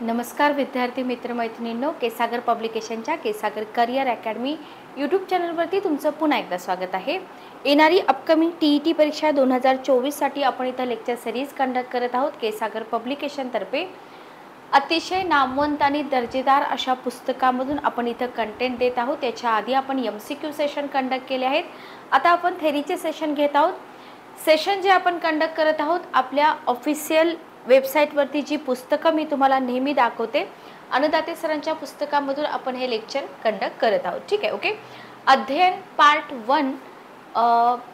नमस्कार विद्यार्थी मित्रमैत्रिणींनो, केसागर पब्लिकेशनच्या केसागर करिअर अकॅडमी यूट्यूब चॅनलवरती तुमचं पुन्हा एकदा स्वागत आहे। येणारी अपकमिंग TET परीक्षा 2024साठी आपण इथं लेक्चर सिरीज कंडक्ट करत आहोत। केसागर पब्लिकेशनतर्फे अतिशय नामवंत आणि दर्जेदार अशा पुस्तकामधून आपण इथं कंटेंट देत आहोत। त्याच्या आधी आपण MCQ सेशन कंडक्ट केले आहेत। आता आपण थेरीचे सेशन घेत आहोत। सेशन जे आपण कंडक्ट करत आहोत आपल्या ऑफिशियल वेबसाईटवरती जी पुस्तकं मी तुम्हाला नेहमी दाखवते, अनुदाते सरांच्या पुस्तकामधून आपण हे लेक्चर कंडक्ट करत आहोत। ठीक आहे, ओके। अध्ययन पार्ट 1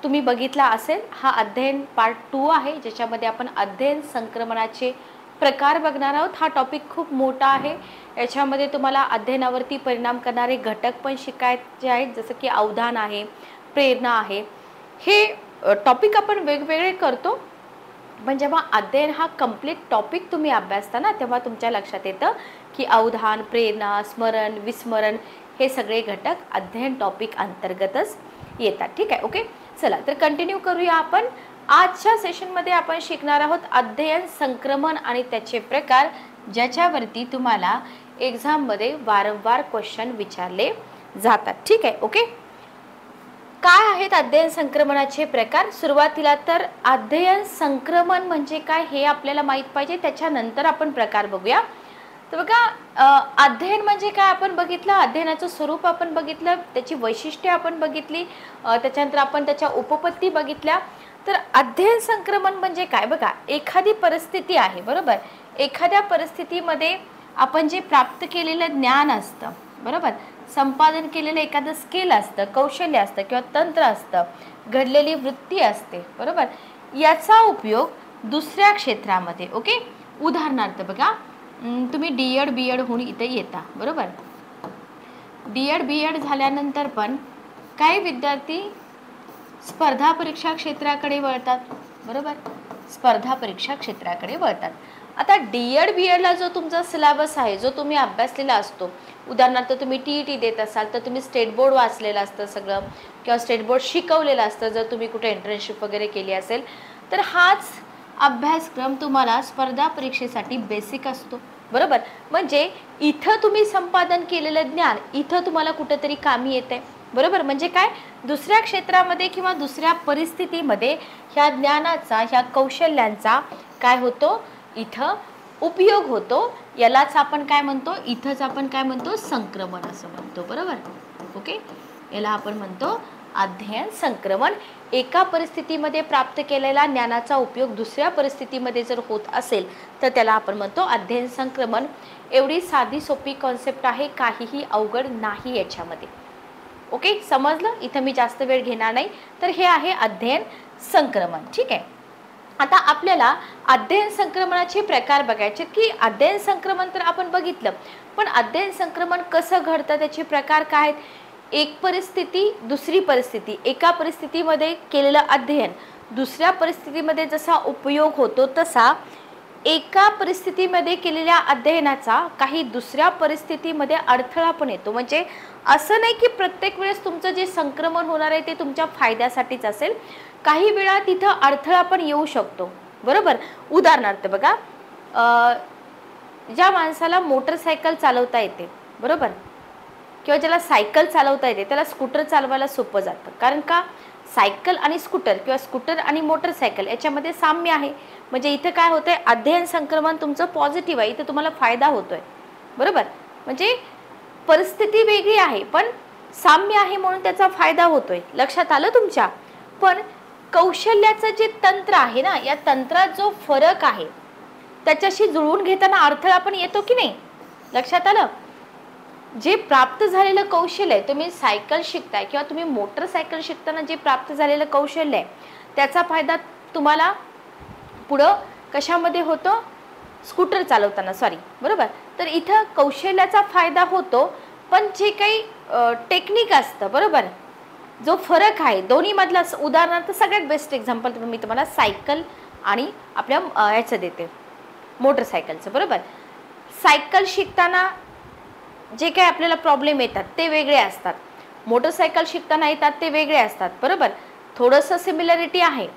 तुम्ही बघितला असेल। हा अध्ययन पार्ट 2 आहे, ज्याच्यामध्ये आपण अध्ययन संक्रमणाचे प्रकार बघणार आहोत। हा टॉपिक खूप मोठा आहे। याच्यामध्ये तुम्हाला अध्ययनावरती परिणाम करणारे घटक पण शिकायचे आहेत, जसं की अवधान आहे, प्रेरणा आहे। हे टॉपिक आपण वेगवेगळे करतो, पण जेव्हा अध्ययन हा कंप्लीट टॉपिक तुम्ही अभ्यासता ना, तेव्हा तुमच्या लक्षात येतं की अवधान, प्रेरणा, स्मरण, विस्मरण हे सगळे घटक अध्ययन टॉपिक अंतर्गतच येतात। ठीक आहे, ओके। चला तर कंटिन्यू करूया आपण। आजच्या सेशनमध्ये आपण शिकणार आहोत अध्ययन संक्रमण आणि त्याचे प्रकार, ज्याच्यावरती तुम्हाला एक्झाममध्ये वारंवार क्वेश्चन विचारले जातात। ठीक आहे, ओके। काय आहेत अध्ययन संक्रमणाचे प्रकार? सुरुवातीला तर अध्ययन संक्रमण म्हणजे काय हे आपल्याला माहित पाहिजे, त्याच्यानंतर आपण प्रकार बघूया। तर बघा, अध्ययन म्हणजे काय आपण बघितलं, अध्ययनाचं स्वरूप आपण बघितलं, त्याची वैशिष्ट्ये आपण बघितली, त्याच्यानंतर आपण त्याच्या उपपत्ती बघितल्या। तर अध्ययन संक्रमण म्हणजे काय? बघा, एखादी परिस्थिती आहे, बरोबर। एखाद्या परिस्थितीमध्ये आपण जे प्राप्त केलेलं ज्ञान असतं, बरोबर, संपादन केलेलं एखादं स्किल असतं, कौशल्य असतं किंवा तंत्र असतं, घडलेली वृत्ती असते, बरोबर, याचा उपयोग दुसऱ्या क्षेत्रामध्ये, ओके। उदाहरणार्थ बघा, तुम्ही D.Ed. B.Ed. होऊन इथे येता, बरोबर। D.Ed. B.Ed. झाल्यानंतर पण काही विद्यार्थी स्पर्धा परीक्षा क्षेत्राकडे वळतात, बरोबर, स्पर्धा परीक्षा क्षेत्राकडे वळतात। आता D.Ed. B.Ed. ला जो तुमचा सिलेबस आहे, जो तुम्ही अभ्यासलेला असतो, उदाहरणार्थ तुम्ही TET देत असाल तर तुम्ही स्टेट बोर्ड वाचलेलं असतं सगळं, किंवा स्टेट बोर्ड शिकवलेलं असतं जर तुम्ही कुठे इंटर्नशिप वगैरे केली असेल, तर हाच अभ्यासक्रम तुम्हाला स्पर्धा परीक्षेसाठी बेसिक असतो, बरोबर। म्हणजे इथं तुम्ही संपादन केलेलं ज्ञान इथं तुम्हाला कुठेतरी कामी येते, बरोबर। म्हणजे काय, दुसऱ्या क्षेत्रामध्ये किंवा दुसऱ्या परिस्थितीमध्ये ह्या ज्ञानाचा, ह्या कौशल्यांचा काय होतो, इथं उपयोग होतो। यालाच आपण काय म्हणतो, इथंच आपण काय म्हणतो, संक्रमण असं म्हणतो, बरोबर, ओके। याला आपण म्हणतो अध्ययन संक्रमण। एका परिस्थितीमध्ये प्राप्त केलेला ज्ञानाचा उपयोग दुसऱ्या परिस्थितीमध्ये जर होत असेल तर त्याला आपण म्हणतो अध्ययन संक्रमण। एवढी साधी सोपी कॉन्सेप्ट आहे, काहीही अवघड नाही याच्यामध्ये, ओके। समजलं? इथं मी जास्त वेळ घेणार नाही। तर हे आहे अध्ययन संक्रमण, ठीक आहे। आता आपल्याला अध्ययन संक्रमणाचे प्रकार बघायचे की अध्ययन संक्रमण तर आपण बघितलं, पण अध्ययन संक्रमण कसं घडतं, त्याचे प्रकार काय आहेत? एक परिस्थिती, दुसरी परिस्थिती, एका परिस्थितीमध्ये केलेलं अध्ययन दुसऱ्या परिस्थितीमध्ये जसा उपयोग होतो, तसा एका परिस्थितीमध्ये केलेल्या अध्ययनाचा काही दुसऱ्या परिस्थितीमध्ये अडथळा पण येतो। म्हणजे असं नाही की प्रत्येक वेळेस तुमचं जे संक्रमण होणार आहे ते तुमच्या फायद्यासाठीच असेल, काही वेळा तिथं अडथळा पण येऊ शकतो, बरोबर। उदाहरणार्थ बघा, ज्या माणसाला मोटरसायकल चालवता येते, बरोबर, किंवा ज्याला सायकल चालवता येते त्याला स्कूटर चालवायला सोपं जातं, कारण का, सायकल आणि स्कूटर किंवा स्कूटर आणि मोटरसायकल याच्यामध्ये साम्य आहे। म्हणजे इथं काय होतंय, अध्ययन संक्रमण तुमचं पॉझिटिव्ह आहे, इथं तुम्हाला फायदा होतोय, बरोबर। म्हणजे परिस्थिती वेगळी आहे पण साम्य आहे म्हणून त्याचा फायदा होतोय, लक्षात आलं तुमच्या। पण कौशल्याचं जे तंत्र आहे ना, या तंत्रात जो फरक आहे त्याच्याशी जुळवून घेताना अडथळा पण येतो की नाही, लक्षात आलं। जे प्राप्त झालेलं कौशल्य आहे, तुम्ही सायकल शिकताय किंवा तुम्ही मोटरसायकल शिकताना जे प्राप्त झालेलं कौशल्य आहे त्याचा फायदा तुम्हाला पुढं कशामध्ये होतो, स्कूटर चालवताना, सॉरी, बरोबर। तर इथं कौशल्याचा फायदा होतो, पण जे काही टेक्निक असतं, बरोबर, जो फरक आहे दोन्ही मधला, उदाहरणार्थ सगळ्यात बेस्ट एक्झाम्पल मी तुम्हाला सायकल आणि आपल्या याचं देते, मोटरसायकलचं, बरोबर। सायकल शिकताना जे काही आपल्याला प्रॉब्लेम येतात ते वेगळे असतात, मोटरसायकल शिकताना येतात ते वेगळे असतात, बरोबर। थोडंसं सिमिलरिटी आहे,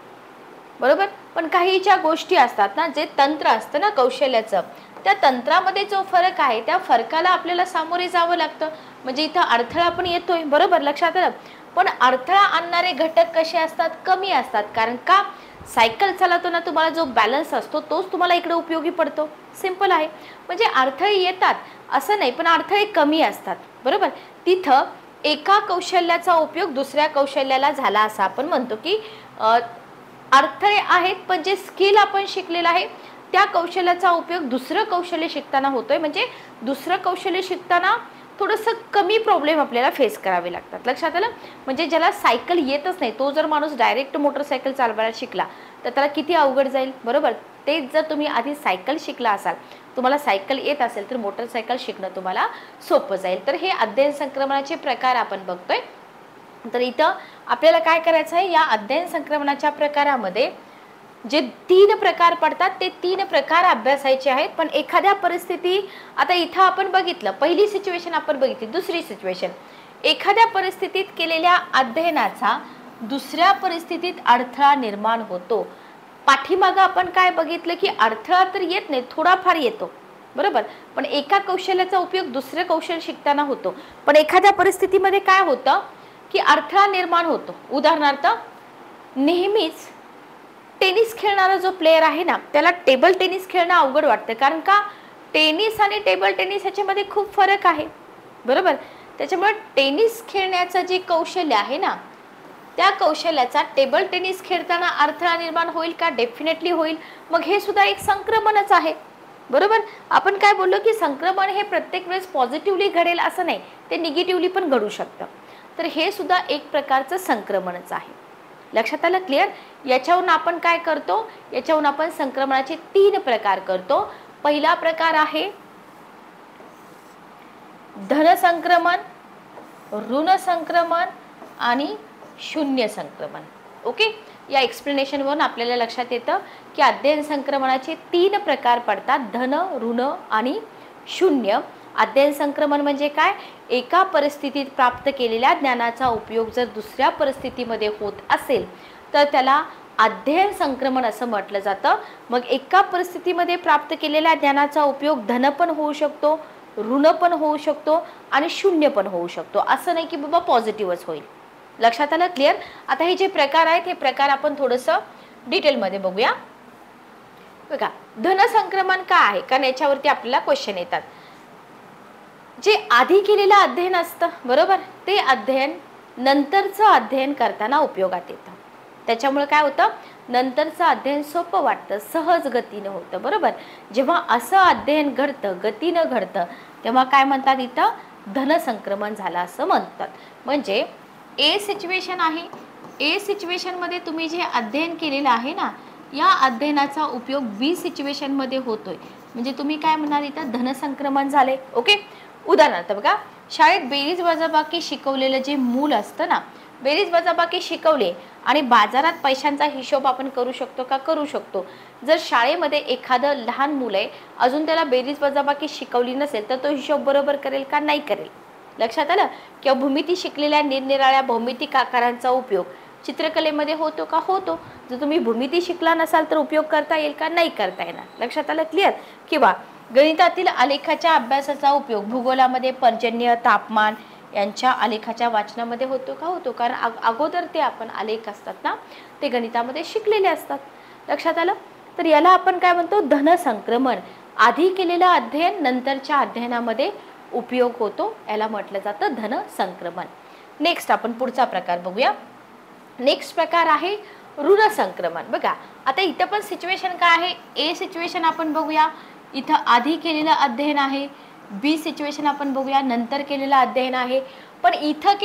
बरोबर, पण काही ज्या गोष्टी असतात ना, जे तंत्र असतं ना कौशल्याचं, त्या तंत्रामध्ये जो फरक आहे त्या फरकाला आपल्याला सामोरे जावं लागतं. म्हणजे इथं अडथळा पण येतोय, बरोबर, लक्षात आलं. पण अडथळा आणणारे घटक कसे असतात, कमी असतात. कारण का, सायकल चालवताना तुम्हाला जो बॅलन्स असतो तोच तुम्हाला इकडे उपयोगी पडतो. सिंपल आहे. म्हणजे अडथळे येतात असं नाही, पण अडथळे कमी असतात, बरोबर. तिथं एका कौशल्याचा उपयोग दुसऱ्या कौशल्याला झाला असं आपण म्हणतो की अडथळे आहेत, पण जे स्किल आपण शिकलेलं आहे त्या कौशल्याचा उपयोग दुसरं कौशल्य शिकताना होतोय. म्हणजे दुसरं कौशल्य शिकताना थोडंसं कमी प्रॉब्लेम आपल्याला फेस करावे लागतात. लक्षात आलं. म्हणजे ज्याला सायकल येतच नाही तो जर माणूस डायरेक्ट मोटरसायकल चालवायला शिकला तर त्याला किती अवघड जाईल, बरोबर. तेच जर तुम्ही आधी सायकल शिकला असाल, तुम्हाला सायकल येत असेल तर मोटरसायकल शिकणं तुम्हाला सोपं जाईल. तर हे अध्ययन संक्रमणाचे प्रकार आपण बघतोय. तर इथं आपल्याला काय करायचं आहे, या अध्ययन संक्रमणाच्या प्रकारामध्ये जे 3 प्रकार पडतात ते 3 प्रकार अभ्यासायचे आहेत. पण एखाद्या परिस्थिती, आता इथं आपण बघितलं, पहिली सिच्युएशन आपण बघितली. दुसरी सिच्युएशन, एखाद्या परिस्थितीत केलेल्या अध्ययनाचा दुसऱ्या परिस्थितीत अडथळा निर्माण होतो. पाठीमागं आपण काय बघितलं की अडथळा तर येत नाही, थोडाफार येतो, बरोबर. पण एका कौशल्याचा उपयोग दुसरे कौशल्य शिकताना होतो. पण एखाद्या परिस्थितीमध्ये काय होतं की अडथळा निर्माण होतो. उदाहरणार्थ, नेहमीच टेनिस खेळणारा जो प्लेयर आहे ना त्याला टेबल टेनिस खेळणं अवघड वाटतं. कारण का, टेनिस आणि टेबल टेनिस ह्याच्यामध्ये खूप फरक आहे, बरोबर. त्याच्यामुळे टेनिस खेळण्याचं जे कौशल्य आहे ना त्या कौशल्याचा टेबल टेनिस खेळताना अडथळा निर्माण होईल का, डेफिनेटली होईल. मग हे सुद्धा एक संक्रमणच आहे, बरोबर. आपण काय बोललो की संक्रमण हे प्रत्येक वेळेस पॉझिटिव्हली घडेल असं नाही, ते निगेटिव्हली पण घडू शकतं. तर हे सुद्धा एक प्रकारचं संक्रमणच आहे. लक्षात आलं, क्लिअर. याच्यावरून आपण काय करतो, याच्यावरून आपण संक्रमणाचे 3 प्रकार करतो. पहिला प्रकार आहे धन संक्रमण, ऋण संक्रमण आणि शून्य संक्रमण. ओके. या एक्सप्लेनेशनवरून आपल्याला लक्षात येतं की अध्ययन संक्रमणाचे 3 प्रकार पडतात, धन, ऋण आणि शून्य. अध्ययन संक्रमण म्हणजे काय, एका परिस्थितीत प्राप्त केलेल्या ज्ञानाचा उपयोग जर दुसऱ्या परिस्थितीमध्ये होत असेल तर त्याला अध्ययन संक्रमण असं म्हटलं जातं. मग एका परिस्थितीमध्ये प्राप्त केलेल्या ज्ञानाचा उपयोग धन पण होऊ शकतो, ऋण पण होऊ शकतो आणि शून्य पण होऊ शकतो. असं नाही की बाबा पॉझिटिव्हच होईल. लक्षात आलं, क्लिअर. आता हे जे प्रकार आहेत हे प्रकार आपण थोडंसं डिटेलमध्ये बघूया. बघा, धन संक्रमण का आहे, कारण याच्यावरती आपल्याला क्वेश्चन येतात. जे आधी केलेलं अध्ययन असतं, बरोबर, ते अध्ययन नंतरचं अध्ययन करताना उपयोगात येतं. त्याच्यामुळे काय होतं, नंतरचं अध्ययन सोपं वाटतं, सहज गतीनं होतं, बरोबर. जेव्हा असं अध्ययन घडतं, गतीनं घडतं, तेव्हा काय म्हणतात, इथं धन संक्रमण झालं असं म्हणतात. म्हणजे ए सिच्युएशन आहे, ए सिच्युएशनमध्ये तुम्ही जे अध्ययन केलेलं आहे ना या अध्ययनाचा उपयोग बी सिच्युएशनमध्ये होतोय. म्हणजे तुम्ही काय म्हणाल, इथं धन संक्रमण झाले. ओके. उदाहरणार्थ बघा, शाळेत बेरीज वजाबाकी शिकवलेलं जे मूल असतं ना, बेरीज वजाबाकी शिकवले आणि बाजारात पैशांचा हिशोब आपण करू शकतो का, करू शकतो. जर शाळेमध्ये एखादं लहान मूल आहे, अजून त्याला बेरीज वजाबाकी शिकवली नसेल तर तो हिशोब बरोबर करेल का, नाही करेल. लक्षात आलं. किंवा भूमिती शिकलेल्या निरनिराळ्या भौमितिक आकारांचा उपयोग चित्रकलेमध्ये होतो का, होतो. जर तुम्ही भूमिती शिकला नसाल तर उपयोग करता येईल का, नाही करता येणार. लक्षात आलं, क्लिअर. किंवा गणितातील आलेखाच्या अभ्यासाचा उपयोग भूगोलामध्ये पर्जन्य, तापमान यांच्या आलेखाच्या वाचनामध्ये होतो का, होतो. कारण अगोदर ते आपण आलेख असतात ना ते गणितामध्ये शिकलेले असतात. लक्षात आलं. तर याला आपण काय म्हणतो, धन संक्रमण. आधी केलेलं अध्ययन नंतरच्या अध्ययनामध्ये उपयोग होतो, याला म्हटलं जातं धन संक्रमण. नेक्स्ट आपण पुढचा प्रकार बघूया. नेक्स्ट प्रकार आहे ऋण संक्रमण. बघा, आता इथं पण सिच्युएशन काय आहे, ए सिच्युएशन आपण बघूया, इथं आधी केलेलं अध्ययन आहे. बी सिच्युएशन आपण बघूया, नंतर केलेलं अध्ययन आहे. पण इथं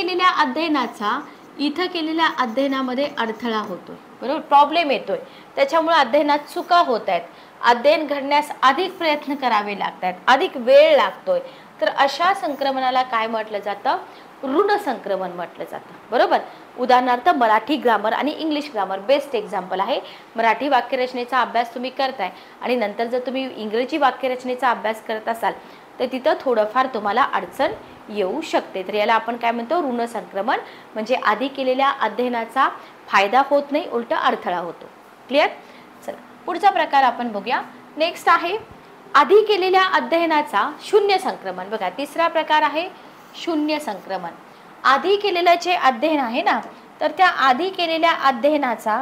केलेल्या अध्ययनामध्ये अडथळा होतोय, बरोबर, प्रॉब्लेम येतोय. त्याच्यामुळे अध्ययनात चुका होत आहेत. अध्ययन घडण्यास अधिक प्रयत्न करावे लागतात, अधिक वेळ लागतोय. तर अशा संक्रमणाला काय म्हटलं जातं, ऋण संक्रमण म्हटलं जातं, बरोबर. उदाहरणार्थ, मराठी ग्रामर आणि इंग्लिश ग्रामर बेस्ट एक्झाम्पल आहे. मराठी वाक्यरचनेचा अभ्यास तुम्ही करताय आणि नंतर जर तुम्ही इंग्रजी वाक्यरचनेचा अभ्यास करत असाल तर तिथं थोडंफार तुम्हाला अडचण येऊ शकते. तर याला आपण काय म्हणतो, ऋण संक्रमण. म्हणजे आधी केलेल्या अध्ययनाचा फायदा होत नाही, उलट अडथळा होतो. क्लिअर. चला पुढचा प्रकार आपण बघूया. नेक्स्ट आहे आधी केलेल्या अध्ययनाचा शून्य संक्रमण, बघा तिसरा प्रकार आहे शून्य संक्रमण. आधी केलेलं जे अध्ययन आहे ना, तर त्या आधी केलेल्या अध्ययनाचा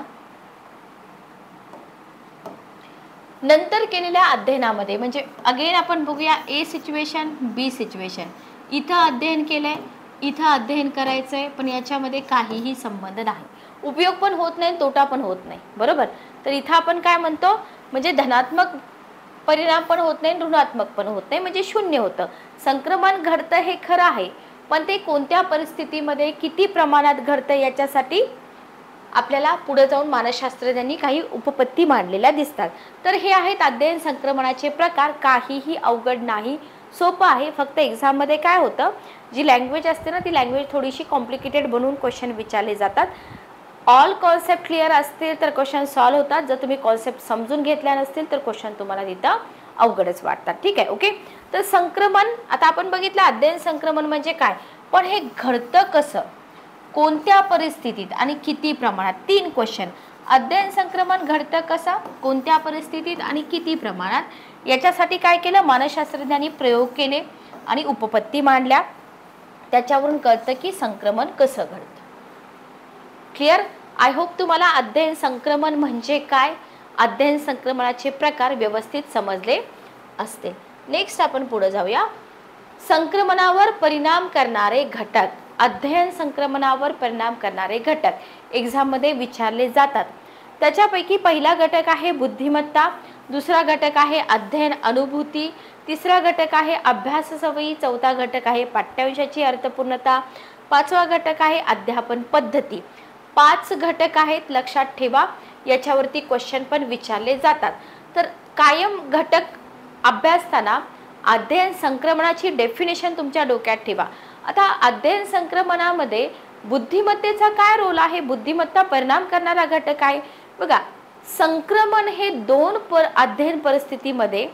नंतर केलेल्या अध्ययनामध्ये, म्हणजे अगेन आपण बघूया ए सिच्युएशन बी सिच्युएशन. इथं अध्ययन केलंय, इथं अध्ययन करायचंय, पण याच्यामध्ये काहीही संबंध नाही, उपयोग पण होत नाही, तोटा पण होत नाही, बरोबर. तर इथं आपण काय म्हणतो, म्हणजे धनात्मक परिणाम पण होत नाही, ऋणात्मक पण होत नाही, म्हणजे शून्य होतं. संक्रमण घडतं हे खरं आहे, पण ते कोणत्या परिस्थितीमध्ये किती प्रमाणात घडतं याच्यासाठी आपल्याला पुढे जाऊन मानसशास्त्रज्ञांनी काही उपपत्ती मांडलेल्या दिसतात. तर हे आहेत अध्ययन संक्रमणाचे प्रकार. काहीही अवघड नाही, सोपं आहे. फक्त एक्झाममध्ये काय होतं, जी लँग्वेज असते ना, ती लँग्वेज थोडीशी कॉम्प्लिकेटेड बनवून क्वेश्चन विचारले जातात. ऑल कॉन्सेप्ट क्लिअर असतील तर क्वेश्चन सॉल्व होतात. जर तुम्ही कॉन्सेप्ट समजून घेतल्या नसतील तर क्वेश्चन तुम्हाला तिथं अवघडच वाटतात. ठीक आहे, ओके. तर संक्रमण आता आपण बघितलं, अध्ययन संक्रमण म्हणजे काय, पण हे घडतं कसं, कोणत्या परिस्थितीत आणि किती प्रमाणात. 3 क्वेश्चन. अध्ययन संक्रमण घडतं कसं, कोणत्या परिस्थितीत आणि किती प्रमाणात. याच्यासाठी काय केलं, मानसशास्त्रज्ञांनी प्रयोग केले आणि उपपत्ती मांडल्या. त्याच्यावरून कळतं की संक्रमण कसं घडतं. क्लिअर. आय होप तुम्हाला अध्ययन संक्रमण म्हणजे काय, अध्ययन संक्रमणाचे प्रकार व्यवस्थित समजले असतील. नेक्स्ट आपण पुढे जाऊया. संक्रमणावर परिणाम करणारे घटक. अध्ययन संक्रमणावर परिणाम करणारे घटक एक्झाममध्ये विचारले जातात. त्याच्यापैकी पहिला घटक आहे बुद्धिमत्ता, दुसरा घटक आहे अध्ययन अनुभूती, तिसरा घटक आहे अभ्यास सवयी, चौथा घटक आहे पाठ्यांशाची अर्थपूर्णता, पाचवा घटक आहे अध्यापन पद्धती. 5 घटक आहेत, लक्षात ठेवा. याच्यावरती क्वेश्चन पण विचारले जातात. तर कायम घटक अभ्यासताना अध्ययन संक्रमणाची डेफिनेशन तुमच्या डोक्यात ठेवा. आता अध्ययन संक्रमणामध्ये बुद्धिमत्तेचा काय रोल आहे, बुद्धिमत्ता परिणाम करणारा घटक आहे. बघा, संक्रमण हे 2 अध्ययन परिस्थितीमध्ये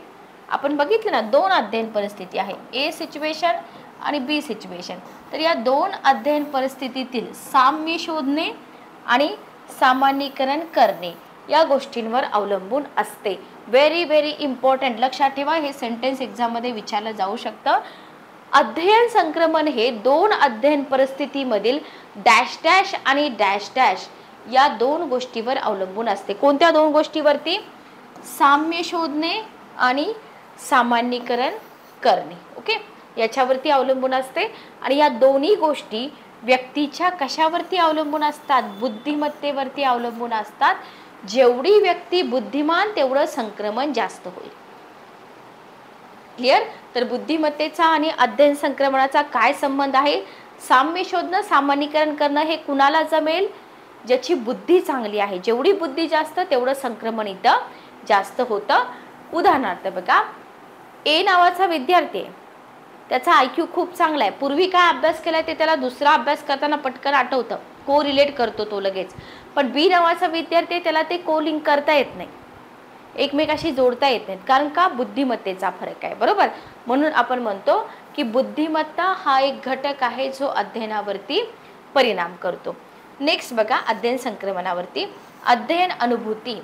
आपण बघितलं ना, 2 अध्ययन परिस्थिती आहे, ए सिच्युएशन आणि बी सिच्युएशन. तर या 2 अध्ययन परिस्थितीतील साम्य शोधणे आणि सामान्यीकरण करणे या गोष्टींवर अवलंबून असते. व्हेरी व्हेरी इम्पॉर्टंट, लक्षात ठेवा. हे सेंटेन्स एक्झाममध्ये विचारलं जाऊ शकतं. अध्ययन संक्रमण हे 2 अध्ययन परिस्थितीमधील डॅश डॅश आणि डॅश डॅश या 2 गोष्टीवर अवलंबून असते. कोणत्या 2 गोष्टीवरती, साम्य शोधणे आणि सामान्यीकरण करणे. ओके, याच्यावरती अवलंबून असते. आणि या दोन्ही गोष्टी व्यक्तीच्या कशावरती अवलंबून असतात, बुद्धिमत्तेवरती अवलंबून असतात. जेवढी व्यक्ती बुद्धिमान तेवढं संक्रमण जास्त होईल. क्लिअर. तर बुद्धिमत्तेचा आणि अध्ययन संक्रमणाचा काय संबंध आहे, साम्य शोधणं सामान्यीकरण करणं हे कुणाला जमेल, ज्याची बुद्धी चांगली आहे. जेवढी बुद्धी जास्त तेवढं संक्रमण इथं जास्त होतं. उदाहरणार्थ बघा, ए नावाचा विद्यार्थी आहे, त्याचा IQ खूप चांगला आहे, पूर्वी काय अभ्यास केलाय ते त्याला दुसरा अभ्यास करताना पटकन आठवतं, को रिलेट करतो तो लगेच. पण बी नावाचा विद्यार्थी आहे, त्याला ते को लिंक करता येत नाही, एकमेकाशी जोडता येत नाहीत. कारण का, बुद्धिमत्तेचा फरक आहे, बरोबर. म्हणून आपण म्हणतो की बुद्धिमत्ता हा एक घटक आहे जो अध्ययनावरती परिणाम करतो. नेक्स्ट बघा, अध्ययन संक्रमणावरती अध्ययन अनुभूती.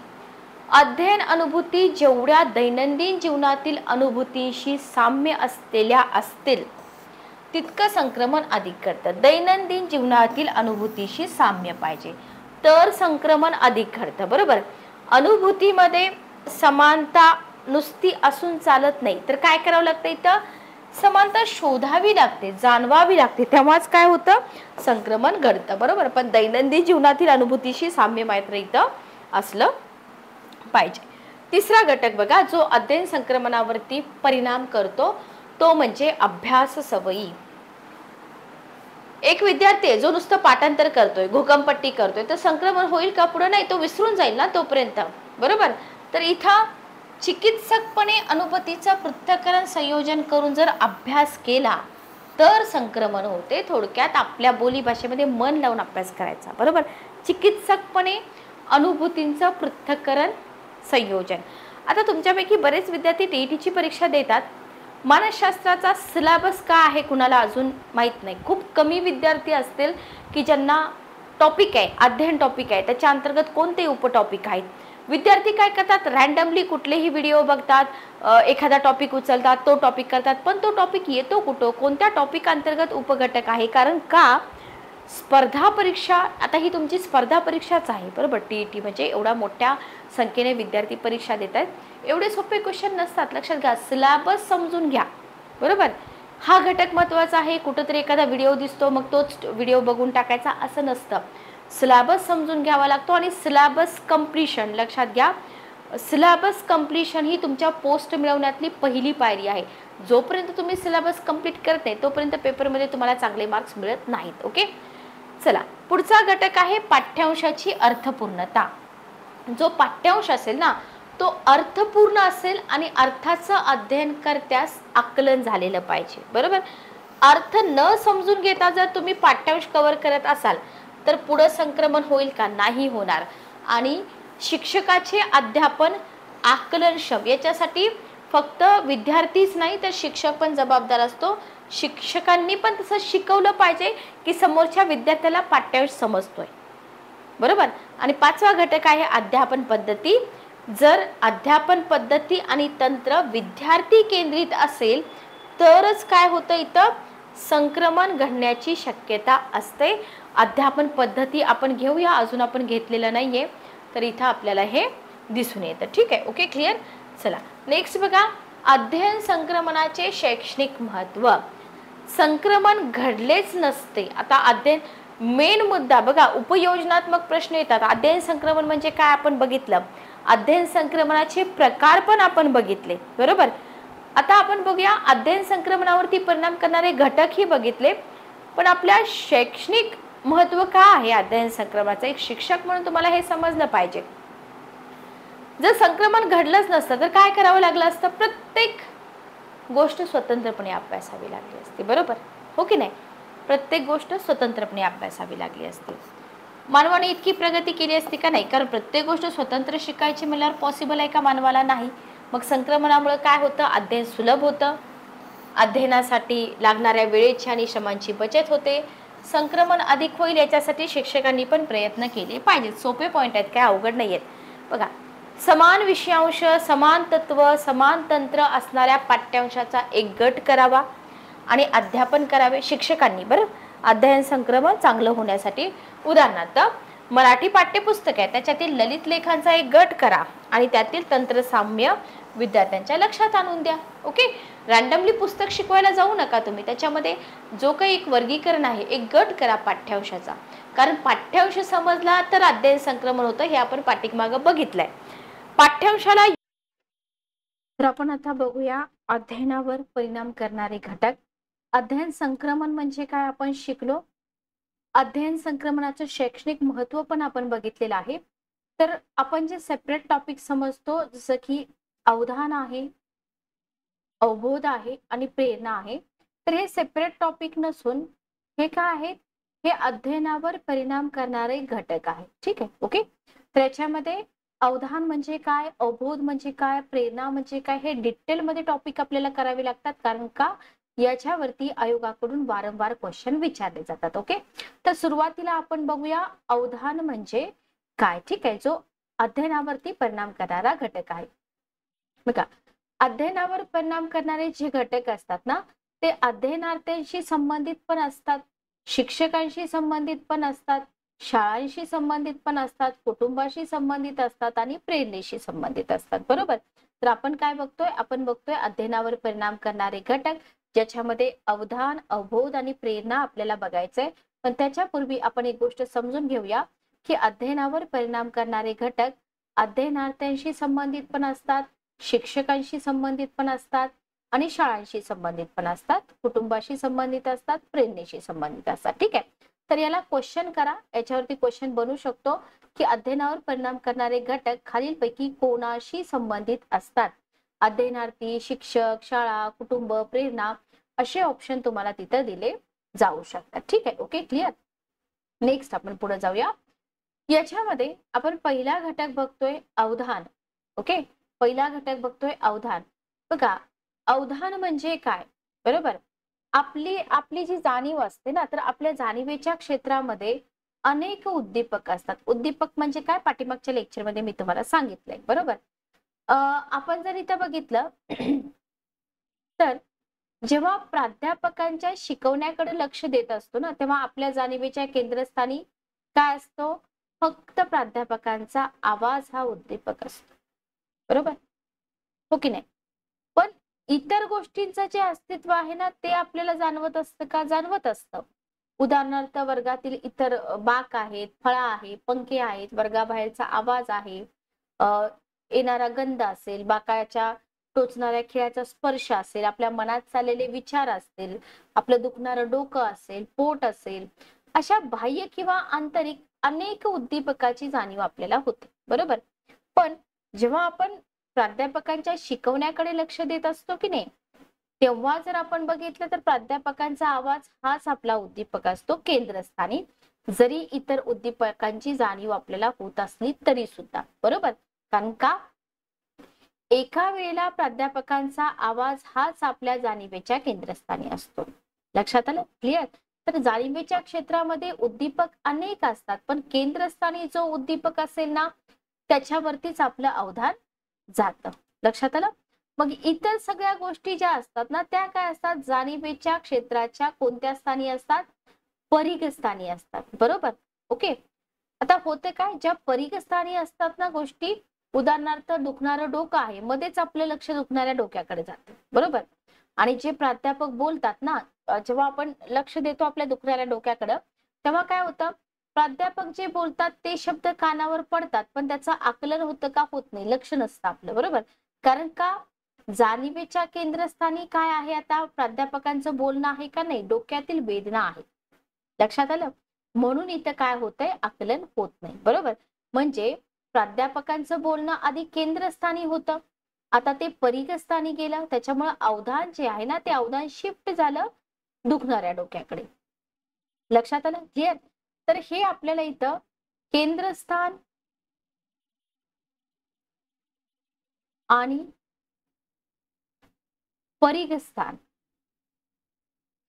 अध्ययन अनुभूती जेवढ्या दैनंदिन जीवनातील अनुभूतीशी साम्य असलेल्या असतील तितकं संक्रमण अधिक घडतं. दैनंदिन जीवनातील अनुभूतीशी साम्य पाहिजे तर संक्रमण अधिक घडतं, बरोबर. अनुभूतीमध्ये समानता नुसती असून चालत नाही, तर काय करावं लागतं, इथं समानता शोधावी लागते, जाणवावी लागते, तेव्हाच काय होतं, संक्रमण घडतं, बरोबर. पण दैनंदिन जीवनातील अनुभूतीशी साम्य मात्र इथं असलं पाहिजे. तिसरा घटक बघा जो अध्ययन संक्रमणावरती परिणाम करतो तो म्हणजे अभ्यास सवयी. एक विद्यार्थी आहे जो नुसतं पाठांतर करतोय, घोकमपट्टी करतोय, तर संक्रमण होईल का, पुढे नाही, तो विसरून जाईल ना तोपर्यंत, बरोबर. तर इथं चिकित्सकपणे अनुभूतीचं पृथक्करण संयोजन करून जर अभ्यास केला तर संक्रमण होते. थोडक्यात आपल्या बोलीभाषेमध्ये मन लावून अभ्यास करायचा, बरोबर. चिकित्सकपणे अनुभूतींचं पृथक्करण संयोजन. आता तुमच्यापैकी बरेच विद्यार्थी TETची परीक्षा देतात. मानसशास्त्राचा सिलेबस काय आहे कुणाला अजून माहीत नाही. खूप कमी विद्यार्थी असतील की ज्यांना टॉपिक आहे, अध्ययन टॉपिक आहे, त्याच्या अंतर्गत कोणते उपटॉपिक आहेत. विद्यार्थी काय करतात, रॅन्डमली कुठलेही व्हिडिओ बघतात, एखादा टॉपिक उचलतात, तो टॉपिक करतात, पण तो टॉपिक येतो कुठं, कोणत्या टॉपिक अंतर्गत उपघटक आहे. कारण का, स्पर्धा परीक्षा, आता ही तुमची स्पर्धा परीक्षाच आहे बरोबर. TET म्हणजे एवढ्या मोठ्या संख्येने विद्यार्थी परीक्षा देत आहेत. एवढे सोपे क्वेश्चन नसतात, लक्षात घ्या. सिलेबस समजून घ्या बरोबर. हा घटक महत्त्वाचा आहे. कुठंतरी एखादा व्हिडिओ दिसतो मग तोच व्हिडिओ बघून टाकायचा असं नसतं. सिलेबस समजून घ्यावा लागतो. आणि सिलेबस कंप्लीशन, लक्षात घ्या, सिलेबस कंप्लीशन ही तुमच्या पोस्ट मिळवण्यातली पहिली पायरी आहे. जोपर्यंत तुम्ही सिलेबस कंप्लीट करत नाही तोपर्यंत पेपरमध्ये तुम्हाला चांगले मार्क्स मिळत नाहीत. ओके, चला पुढचा घटक आहे पाठ्यांशाची अर्थपूर्णता. जो पाठ्यांश असेल ना तो अर्थपूर्ण असेल आणि अर्थाचं अध्ययन करत्यास आकलन झालेलं पाहिजे बरोबर. अर्थ न समजून घेता जर तुम्ही पाठ्यांश कव्हर करत असाल तर पुढे संक्रमण होईल का, नाही होणार. आणि शिक्षकाचे अध्यापन आकलनक्षम, याच्यासाठी फक्त विद्यार्थीच नाही तर शिक्षक पण जबाबदार असतो. शिक्षकांनी पण तसं शिकवलं पाहिजे की समोरच्या विद्यार्थ्याला पाठ्यांश समजतोय बरोबर. आणि पाचवा घटक आहे अध्यापन पद्धती. जर अध्यापन पद्धती आणि तंत्र विद्यार्थी केंद्रित असेल तरच काय होतं, इथं संक्रमण घडण्याची शक्यता असते. अध्यापन पद्धती आपण घेऊया, अजून आपण घेतलेलं नाहीये तर इथं आपल्याला हे दिसून येतं. ठीक आहे, ओके, क्लिअर. चला नेक्स्ट बघा, अध्ययन संक्रमणाचे शैक्षणिक महत्त्व. संक्रमण घडलेच नसते. आता अध्ययन मेन मुद्दा बघा, उपयोजनात्मक प्रश्न येतात. अध्ययन संक्रमण म्हणजे काय आपण बघितलं, अध्ययन संक्रमणाचे प्रकार पण आपण बघितले बरोबर. आता आपण बघूया अध्ययन संक्रमणावरती परिणाम करणारे घटकही बघितले, पण आपल्या शैक्षणिक महत्त्व काय आहे अध्ययन संक्रमणाचं, एक शिक्षक म्हणून तुम्हाला हे समजलं पाहिजे. जर संक्रमण घडलंच नसतं तर काय करावं लागलं असतं, प्रत्येक गोष्ट स्वतंत्रपणे अभ्यासावी लागली असते बरोबर, हो की नाही. प्रत्येक गोष्ट स्वतंत्रपणे अभ्यासावी लागली असते. मानवाने इतकी प्रगती केली असती का, नाही. कारण प्रत्येक गोष्ट स्वतंत्र शिकायची म्हणल्यावर पॉसिबल आहे का मानवाला, नाही. मग संक्रमणामुळे काय होतं, अध्ययन सुलभ होतं, अध्ययनासाठी लागणाऱ्या वेळेची आणि श्रमांची बचत होते. संक्रमण अधिक होईल याच्यासाठी शिक्षकांनी पण प्रयत्न केले पाहिजेत. सोपे पॉईंट आहेत, काय अवघड नाही आहेत बघा. समान विषयांश, समान तत्व, समान तंत्र असणाऱ्या पाठ्यांशाचा एक गट करावा आणि अध्यापन करावे शिक्षकांनी बरं, अध्ययन संक्रमण चांगलं होण्यासाठी. उदाहरणार्थ मराठी पाठ्यपुस्तक आहे त्याच्यातील ललित लेखांचा एक गट करा आणि त्यातील तंत्रसाम्य विद्यार्थ्यांच्या लक्षात आणून द्या. ओके, रॅन्डमली पुस्तक शिकवायला जाऊ नका तुम्ही, त्याच्यामध्ये जो काही एक वर्गीकरण आहे एक गट करा पाठ्यांशाचा. कारण पाठ्यांश समजला तर अध्ययन संक्रमण होतं, हे आपण पाठीमागं बघितलंय. पाठ्यांशाला तर आपण आता बघूया अध्ययनावर परिणाम करणारे घटक. अध्ययन संक्रमण म्हणजे काय आपण शिकलो, अध्ययन संक्रमणाचं शैक्षणिक महत्त्व पण आपण बघितलेलं आहे. तर आपण जे सेपरेट टॉपिक समजतो जसं की अवधान आहे, अवबोध आहे आणि प्रेरणा आहे, तर हे सेपरेट टॉपिक नसून हे काय आहेत, हे अध्ययनावर परिणाम करणारे घटक आहेत. ठीक आहे, ओके. तर याच्यामध्ये अवधान म्हणजे काय, अवबोध म्हणजे काय, प्रेरणा म्हणजे काय, हे डिटेलमध्ये टॉपिक आपल्याला करावे लागतात. कारण का, याच्यावरती आयोगाकडून वारंवार क्वेश्चन विचारले जातात. ओके, तर सुरुवातीला आपण बघूया अवधान म्हणजे काय. ठीक आहे, जो अध्ययनावरती परिणाम करणारा घटक आहे. बघा, अध्ययनावर परिणाम करणारे जे घटक असतात ना ते अध्ययनार्थ्यांशी संबंधित पण असतात, शिक्षकांशी संबंधित पण असतात, शाळांशी संबंधित पण असतात, कुटुंबाशी संबंधित असतात आणि प्रेरणेशी संबंधित असतात बरोबर. तर आपण काय बघतोय, आपण बघतोय अध्ययनावर परिणाम करणारे घटक, ज्याच्यामध्ये अवधान, अवबोध आणि प्रेरणा आपल्याला बघायचंय. पण त्याच्यापूर्वी आपण एक गोष्ट समजून घेऊया की अध्ययनावर परिणाम करणारे घटक अध्ययनार्थ्यांशी संबंधित पण असतात, शिक्षकांशी संबंधित पण असतात आणि शाळांशी संबंधित पण असतात, कुटुंबाशी संबंधित असतात, प्रेरणेशी संबंधित असतात. ठीक आहे, तर याला क्वेश्चन करा, याच्यावरती क्वेश्चन बनू शकतो की अध्ययनावर परिणाम करणारे घटक खालीलपैकी कोणाशी संबंधित असतात. अध्ययनार्थी, शिक्षक, शाळा, कुटुंब, प्रेरणा असे ऑप्शन तुम्हाला तिथं दिले जाऊ शकतात. ठीक आहे, ओके, क्लिअर. नेक्स्ट आपण पुढे जाऊया. याच्यामध्ये आपण पहिला घटक बघतोय अवधान. ओके, पहिला घटक बघतोय अवधान. बघा, अवधान म्हणजे काय बरोबर, आपली जी जाणीव असते ना, तर आपल्या जाणीवेच्या क्षेत्रामध्ये अनेक उद्दीपक असतात. उद्दीपक म्हणजे काय, पाठीमागच्या लेक्चरमध्ये मी तुम्हाला सांगितलंय, बरोबर. आपण जर इथं बघितलं तर जेव्हा प्राध्यापकांच्या शिकवण्याकडे लक्ष देत असतो ना, तेव्हा आपल्या जाणीवेच्या केंद्रस्थानी काय असतो? फक्त प्राध्यापकांचा आवाज हा उद्दीपक असतो. बरोबर? हो की नाही? पण इतर गोष्टींचं जे अस्तित्व आहे ना, ते आपल्याला जाणवत असतं का? जाणवत असतं. उदाहरणार्थ वर्गातील इतर बाक आहेत, फळा आहे, पंखे आहेत, वर्गाबाहेरचा आवाज आहे, अ, येणारा गंध असेल, बाकाच्या टोचणाऱ्या खिळ्याचा स्पर्श असेल, आपल्या मनात चाललेले विचार असतील, आपलं दुखणारं डोकं असेल, पोट असेल, अशा बाह्य किंवा आंतरिक अनेक उद्दीपकाची जाणीव आपल्याला होते. बरोबर? पण जेव्हा आपण प्राध्यापकांच्या शिकवण्याकडे लक्ष देत असतो की नाही, तेव्हा जर आपण बघितलं तर प्राध्यापकांचा आवाज हाच आपला उद्दीपक असतो केंद्रस्थानी, जरी इतर उद्दीपकांची जाणीव आपल्याला होत असली तरी सुद्धा. बरोबर? कारण का एका वेळेला प्राध्यापकांचा आवाज हाच आपल्या जाणीवेच्या केंद्रस्थानी असतो. लक्षात आलं? क्लिअर? तर जाणीवेच्या क्षेत्रामध्ये उद्दीपक अनेक असतात, पण केंद्रस्थानी जो उद्दीपक असेल ना, त्याच्यावरतीच आपलं अवधान जातं. लक्षात आलं? मग इतर सगळ्या गोष्टी ज्या असतात ना, त्या काय असतात? जाणीवेच्या क्षेत्राच्या कोणत्या स्थानी असतात? परिघ स्थानी असतात. बरोबर? ओके. आता होते काय, ज्या परिघ स्थानी असतात ना गोष्टी, उदाहरणार्थ दुखणारं डोकं आहे, मध्येच आपलं लक्ष दुखणाऱ्या डोक्याकडे जातं. बरोबर? आणि जे प्राध्यापक बोलतात ना, जेव्हा आपण लक्ष देतो आपल्या दुखणाऱ्या डोक्याकडं, तेव्हा काय होतं? प्राध्यापक जे बोलतात ते शब्द कानावर पडतात, पण त्याचं आकलन होतं का? होत नाही. लक्ष नसतं आपलं. बरोबर? कारण का जाणीवेच्या केंद्रस्थानी काय आहे? आता प्राध्यापकांचं बोलणं आहे का? नाही. डोक्यातील वेदना आहे. लक्षात आलं? म्हणून इथं काय होतंय? आकलन होत नाही. बरोबर? म्हणजे प्राध्यापकांचं बोलणं आधी केंद्रस्थानी होतं. आता ते परिघस्थानी गेलं. त्याच्यामुळे अवधान जे आहे ना, ते अवधान शिफ्ट झालं दुखणाऱ्या डोक्याकडे. लक्षात आलं? क्लिअर? तर हे आपल्याला इथं केंद्रस्थान आणि परिघस्थान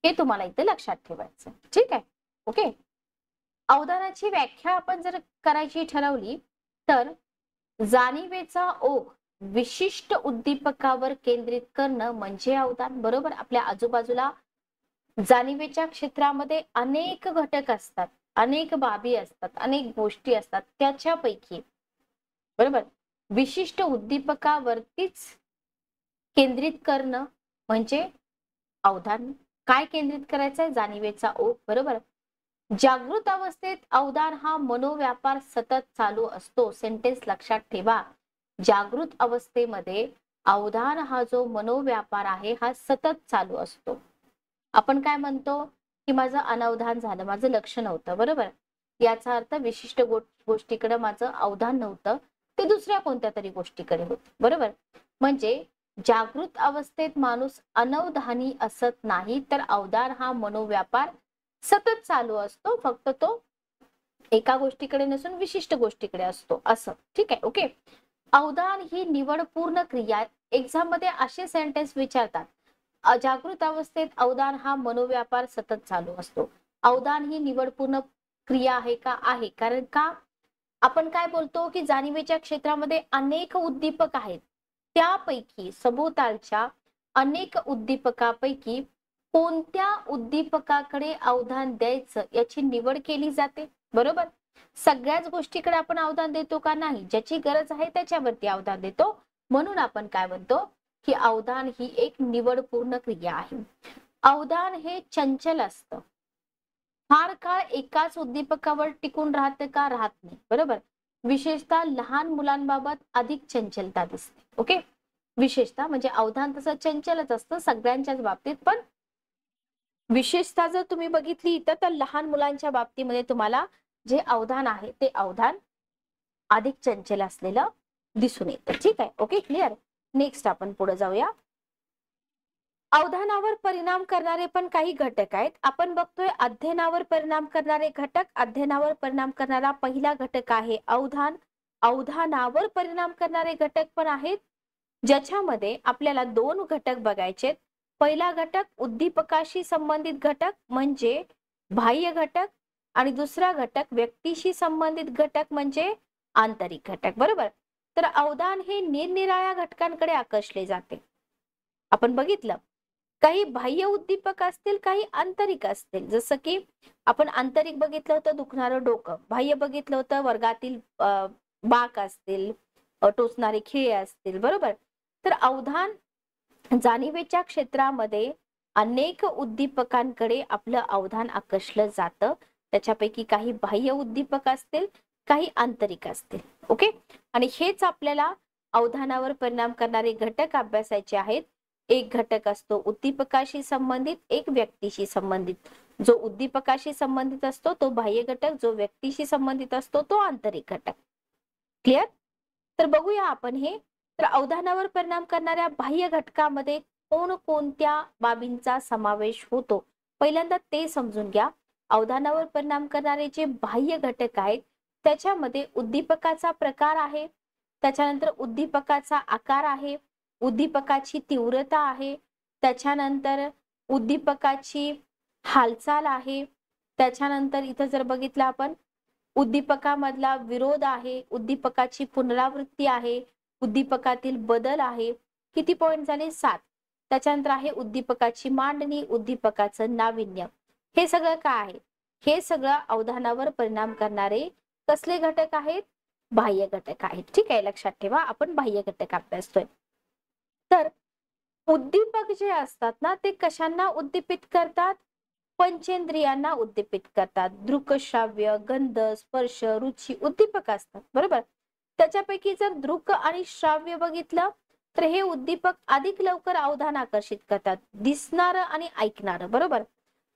हे तुम्हाला इथे लक्षात ठेवायचं. ठीक आहे? ओके. अवधानाची व्याख्या आपण जर करायची ठरवली तर जाणीवेचा ओघ विशिष्ट उद्दीपकावर केंद्रित करणं म्हणजे अवधान. बरोबर? आपल्या आजूबाजूला जाणीवेच्या क्षेत्रामध्ये अनेक घटक असतात, अनेक बाबी असतात, अनेक गोष्टी असतात. त्याच्यापैकी बरोबर विशिष्ट उद्दीपकावरतीच केंद्रित करणं म्हणजे अवधान. काय केंद्रित करायचंय? जाणीवेचा ओघ. बरोबर? जागृत अवस्थेत अवधान हा मनोव्यापार सतत चालू असतो. सेंटेन्स लक्षात ठेवा. जागृत अवस्थेमध्ये अवधान हा जो मनोव्यापार आहे हा सतत चालू असतो. आपण काय म्हणतो की माझं अनवधान झालं, माझं लक्ष नव्हतं. बरोबर? याचा अर्थ विशिष्ट गोष्टीकडे माझं अवधान नव्हतं, ते दुसऱ्या कोणत्या तरी गोष्टीकडे होतं. बरोबर? म्हणजे जागृत अवस्थेत माणूस अनवधानी असत नाही, तर अवधान हा मनोव्यापार सतत चालू असतो. फक्त तो एका गोष्टीकडे नसून विशिष्ट गोष्टीकडे असतो असं. ठीक आहे? ओके. अवधान ही निवडपूर्ण क्रिया. एक्झाम मध्ये असे सेंटेन्स विचारतात. अजागृत अवस्थेत अवधान हा मनोव्यापार सतत चालू असतो. अवधान ही निवडपूर्ण क्रिया आहे का? आहे. कारण का आपण काय बोलतो की जाणीवेच्या क्षेत्रामध्ये अनेक उद्दीपक आहेत. त्यापैकी सभोवतालच्या अनेक उद्दीपकापैकी कोणत्या उद्दीपकाकडे अवधान द्यायचं याची निवड केली जाते. बरोबर? सगळ्याच गोष्टीकडे आपण अवधान देतो का? नाही. ज्याची गरज आहे त्याच्यावरती अवधान देतो. म्हणून आपण काय म्हणतो की अवधान ही एक निवडपूर्ण क्रिया आहे. अवधान हे चंचल असतं. फार काळ एकाच उद्दीपकावर टिकून राहतं का? राहत नाही. बरोबर? विशेषतः लहान मुलांबाबत अधिक चंचलता दिसते. ओके. विशेषतः म्हणजे अवधान तसं चंचलच असतं सगळ्यांच्याच बाबतीत, पण विशेषतः जर तुम्ही बघितली इथं तर लहान मुलांच्या बाबतीमध्ये तुम्हाला जे अवधान आहे ते अवधान अधिक चंचल असलेलं दिसून येतं. ठीक आहे? ओके. क्लिअर? नेक्स्ट आपण पुढे जाऊया. अवधानावर परिणाम करणारे पण काही घटक आहेत. आपण बघतोय अध्ययनावर परिणाम करणारे घटक. अध्ययनावर परिणाम करणारा पहिला घटक आहे अवधान. अवधानावर परिणाम करणारे घटक पण आहेत, ज्याच्यामध्ये आपल्याला दोन घटक बघायचे. पहिला घटक उद्दीपकाशी संबंधित घटक म्हणजे बाह्य घटक आणि दुसरा घटक व्यक्तीशी संबंधित घटक म्हणजे आंतरिक घटक, बरोबर. तर अवधान हे निरनिराळ्या घटकांकडे आकर्षले जाते. आपण बघितलं काही बाह्य उद्दीपक असतील, काही आंतरिक असतील. जसं की आपण आंतरिक बघितलं होतं दुखणारं डोकं, बाह्य बघितलं होतं वर्गातील बाक असतील, टोचणारे खिळे असतील, बरोबर. तर अवधान जाणीवेच्या क्षेत्रामध्ये अनेक उद्दीपकांकडे आपलं अवधान आकर्षलं जातं. त्याच्यापैकी काही बाह्य उद्दीपक असतील, काही आंतरिक असतील. ओके. आणि हेच आपल्याला अवधानावर परिणाम करणारे घटक अभ्यासायचे आहेत. एक घटक असतो उद्दीपकाशी संबंधित, एक व्यक्तीशी संबंधित. जो उद्दीपकाशी संबंधित असतो तो बाह्य घटक, जो व्यक्तीशी संबंधित असतो तो आंतरिक घटक. क्लिअर? तर बघूया आपण हे. तर अवधानावर परिणाम करणाऱ्या बाह्य घटकामध्ये कोणकोणत्या बाबींचा समावेश होतो, पहिल्यांदा ते समजून घ्या. अवधानावर परिणाम करणारे जे बाह्य घटक आहेत त्याच्यामध्ये उद्दीपकाचा प्रकार आहे, त्याच्यानंतर उद्दीपकाचा आकार आहे, उद्दीपकाची तीव्रता आहे, त्याच्यानंतर उद्दीपकाची हालचाल आहे, त्याच्यानंतर इथं जर बघितलं आपण उद्दीपकामधला विरोध आहे, उद्दीपकाची पुनरावृत्ती आहे, उद्दीपकातील बदल आहे. किती पॉइंट झाले? 7. त्याच्यानंतर आहे उद्दीपकाची मांडणी, उद्दीपकाचं नाविन्य. हे सगळं काय आहे? हे सगळं अवधानावर परिणाम करणारे कसले घटक आहेत? बाह्य घटक आहेत. ठीक आहे, लक्षात ठेवा, आपण बाह्य घटक अभ्यासतोय. तर उद्दीपक जे असतात ना ते कशांना उद्दीपित करतात? पंचेंद्रियांना उद्दीपित करतात. दृक, श्राव्य, गंध, स्पर्श, रुची उद्दीपक असतात, बरोबर. त्याच्यापैकी जर दृक आणि श्राव्य बघितलं तर हे उद्दीपक अधिक लवकर अवधान आकर्षित करतात, दिसणारं आणि ऐकणारं, बरोबर.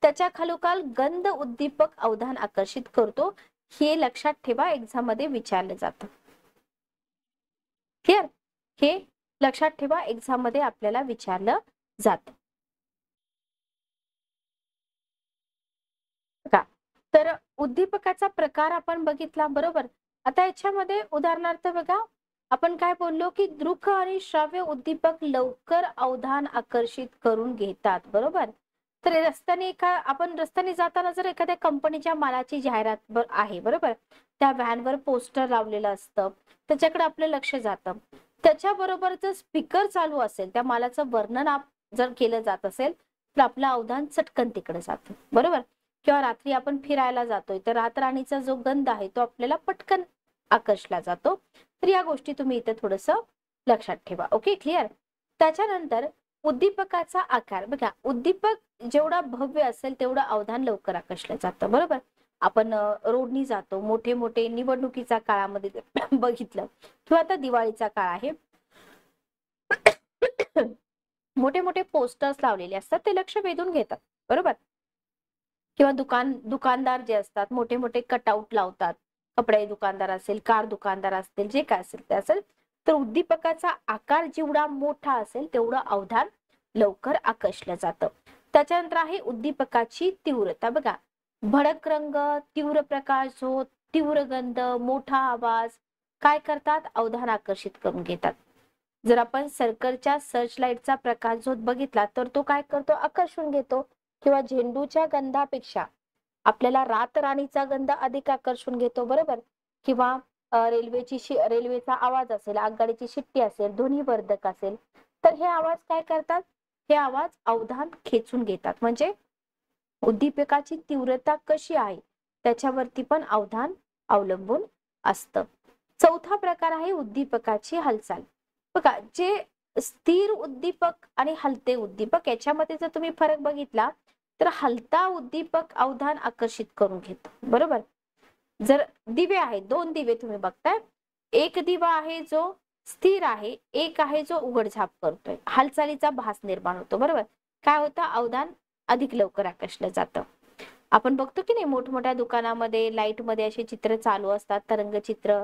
त्याच्या खालोखाल गंध उद्दीपक अवधान आकर्षित करतो. हे लक्षात ठेवा, एक्झाम मध्ये विचारलं जातं. क्लिअर? हे लक्षात ठेवा, एक्झाम मध्ये आपल्याला विचारलं जातं. का तर उद्दीपकाचा प्रकार आपण बघितला, बरोबर. आता याच्यामध्ये उदाहरणार्थ बघा, आपण काय बोललो की दृक आणि श्राव्य उद्दीपक लवकर अवधान आकर्षित करून घेतात, बरोबर. तर रस्त्याने आपण रस्त्याने जाताना जर एखाद्या कंपनीच्या मालाची जाहिरात आहे, बरोबर, त्या व्हॅनवर पोस्टर लावलेलं असतं, त्याच्याकडे आपलं लक्ष जातं. त्याच्याबरोबर जर स्पीकर चालू असेल, त्या मालाचं वर्णन जर केलं जात असेल तर आपलं अवधान चटकन तिकडे जातं, बरोबर. किंवा रात्री आपण फिरायला जातोय तर रातराणीचा जो गंध आहे तो आपल्याला पटकन आकर्षला जातो. तर या गोष्टी तुम्ही इथे थोडस लक्षात ठेवा. Okay, clear. त्याच्यानंतर उद्दीपकाचा आकार बघा, उद्दीपक जेवढा भव्य असेल तेवढं अवधान लवकर आकर्षलं जातं, बरोबर. आपण रोडनी जातो, मोठे मोठे निवडणुकीच्या काळामध्ये बघितलं किंवा आता दिवाळीचा काळ आहे, मोठे मोठे पोस्टर्स लावलेले असतात, ते लक्ष वेधून घेतात, बरोबर. किंवा दुकानदार जे असतात मोठे मोठे कटआउट लावतात, कपडे दुकानदार असेल, कार दुकानदार असतील, जे काय असेल ते असेल. तर उद्दीपकाचा आकार जेवढा मोठा असेल तेवढं अवधान लवकर आकर्षलं जातं. त्याच्यानंतर आहे उद्दीपकाची तीव्रता बघा, भडक रंग, तीव्र प्रकाश, झोत, तीव्र गंध, मोठा आवाज काय करतात? अवधान आकर्षित करून घेतात. जर आपण सर्कलच्या सर्च लाईटचा प्रकाश झोत बघितला तर तो काय करतो? आकर्षून घेतो. किंवा झेंडूच्या गंधापेक्षा आपल्याला रातराणीचा गंध अधिक आकर्षून घेतो, बरोबर. किंवा रेल्वेचा आवाज असेल, आगगाडीची शिट्टी असेल, ध्वनिवर्धक असेल, तर हे आवाज काय करतात? हे आवाज अवधान खेचून घेतात. म्हणजे उद्दीपकाची तीव्रता कशी आहे त्याच्यावरती पण अवधान अवलंबून असतं. चौथा प्रकार आहे उद्दीपकाची हालचाल. बघा, जे स्थिर उद्दीपक आणि हलते उद्दीपक याच्यामध्ये जर तुम्ही फरक बघितला तर हलता उद्दीपक अवधान आकर्षित करून घेतो, बरोबर. जर दिवे आहेत, 2 दिवे तुम्ही बघताय, एक दिवा आहे जो स्थिर आहे, एक आहे जो उघडझाप करतोय, हालचालीचा भास निर्माण होतो, बरोबर. काय होतं? अवधान अधिक लवकर आकर्षलं जातं. आपण बघतो की नाही मोठमोठ्या दुकानामध्ये लाईट मध्ये असे चित्र चालू असतात, तरंगचित्र,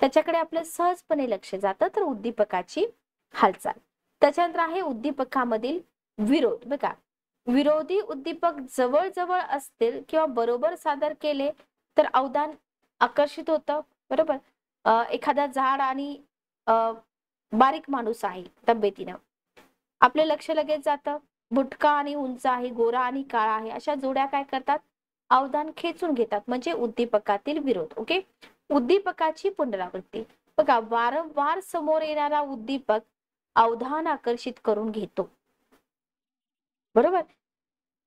त्याच्याकडे आपलं सहजपणे लक्ष जातं. तर उद्दीपकाची हालचाल. त्याच्यानंतर आहे उद्दीपकामधील विरोध बघा, विरोधी उद्दीपक जवळ जवळ असतील किंवा बरोबर सादर केले तर अवधान आकर्षित होतं, बरोबर. एखादा झाड आणि बारीक माणूस आहे तब्येतीनं, आपले लक्ष लगेच जातं. बुटका आणि उंच आहे, गोरा आणि काळा आहे, अशा जोड्या काय करतात? अवधान खेचून घेतात, म्हणजे उद्दीपकातील विरोध. ओके, उद्दीपकाची पुनरावृत्ती. बघा, वारंवार समोर येणारा उद्दीपक अवधान आकर्षित करून घेतो. बरोबर.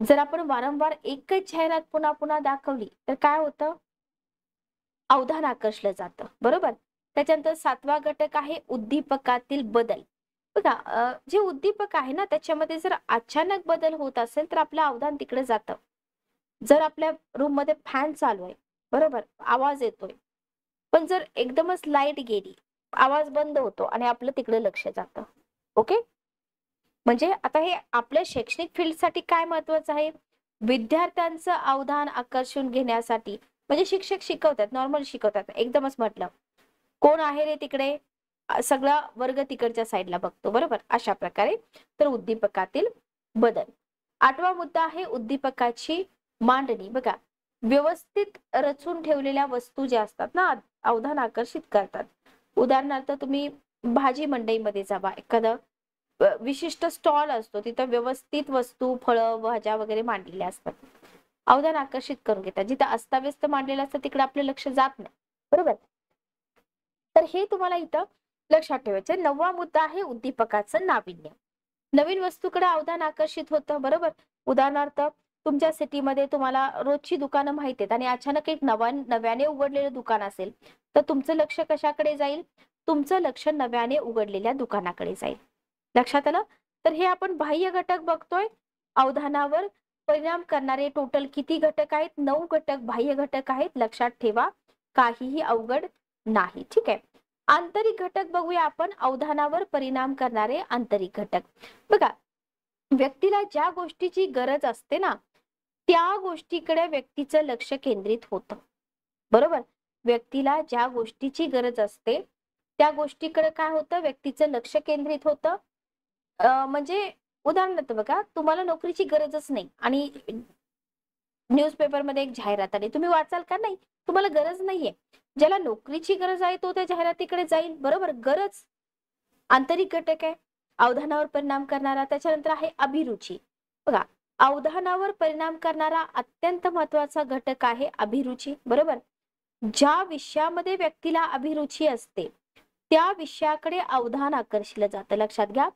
जर आपण वारंवार एकच जाहिरात पुन्हा पुन्हा दाखवली तर काय होतं? अवधान आकर्षलं जातं. बरोबर. त्याच्यानंतर 7वा घटक आहे उद्दीपकातील बदल. बघा, जे उद्दीपक आहे ना त्याच्यामध्ये जर अचानक बदल होत असेल तर आपलं अवधान तिकडे जातं. जर आपल्या रूम मध्ये फॅन चालू आहे, बरोबर, आवाज येतोय, पण जर एकदमच लाईट गेली, आवाज बंद होतो आणि आपलं तिकडे लक्ष जातं. ओके, म्हणजे आता हे आपल्या शैक्षणिक फील्डसाठी काय महत्वाचं आहे? विद्यार्थ्यांचं अवधान आकर्षून घेण्यासाठी, म्हणजे शिक्षक शिकवतात, नॉर्मल शिकवतात, एकदमच म्हटलं कोण आहे रे तिकडे, सगळा वर्ग तिकडच्या साईडला बघतो. बरोबर, अशा प्रकारे. तर उद्दीपकातील बदल. 8वा मुद्दा आहे उद्दीपकाची मांडणी. बघा, व्यवस्थित रचून ठेवलेल्या वस्तू ज्या असतात ना अवधान आकर्षित करतात. उदाहरणार्थ तुम्ही भाजी मंडईमध्ये जावा, एखादं विशिष्ट स्टॉल असतो, तिथं व्यवस्थित वस्तू, फळं, भाज्या वगैरे मांडलेल्या असतात, अवधान आकर्षित करून घेतात. जिथं अस्ताव्यस्त मांडलेलं असतं तिकडे आपलं लक्ष जात नाही. बरोबर. तर हे तुम्हाला इथं लक्षात ठेवायचं. 9वा मुद्दा आहे उद्दीपकाचं नाविन्य. नवीन वस्तूकडे अवधान आकर्षित होतं. बरोबर. उदाहरणार्थ तुमच्या सिटीमध्ये तुम्हाला रोजची दुकानं माहिती आहेत आणि अचानक एक नव्याने उघडलेलं दुकान असेल तर तुमचं लक्ष कशाकडे जाईल? तुमचं लक्ष नव्याने उघडलेल्या दुकानाकडे जाईल. लक्षात आलं? तर हे आपण बाह्य घटक बघतोय. अवधानावर परिणाम करणारे टोटल किती घटक आहेत? 9 घटक बाह्य घटक आहेत. लक्षात ठेवा, काहीही अवघड नाही. ठीक आहे. आंतरिक घटक बघूया आपण. अवधानावर परिणाम करणारे आंतरिक घटक. बघा, व्यक्तीला ज्या गोष्टीची गरज असते ना त्या गोष्टीकडे व्यक्तीचं लक्ष केंद्रित होतं. बरोबर. व्यक्तीला ज्या गोष्टीची गरज असते त्या गोष्टीकडे काय होतं? व्यक्तीचं लक्ष केंद्रित होतं. म्हणजे उदाहरणार्थ बघा, तुम्हाला नोकरीची गरजच नाही आणि न्यूजपेपरमध्ये एक जाहिरात आली, तुम्ही वाचाल का? नाही, तुम्हाला गरज नाहीये. ज्याला नोकरीची गरज आहे तो त्या जाहिरातीकडे जाईल. बरोबर. गरज आंतरिक घटक आहे, अवधानावर परिणाम करणारा. त्याच्यानंतर आहे अभिरुची. बघा, अवधानावर परिणाम करणारा अत्यंत महत्वाचा घटक आहे अभिरुची. बरोबर. ज्या विषयामध्ये व्यक्तीला अभिरुची असते त्या विषयाकडे अवधान आकर्षिलं जातं. लक्षात घ्या,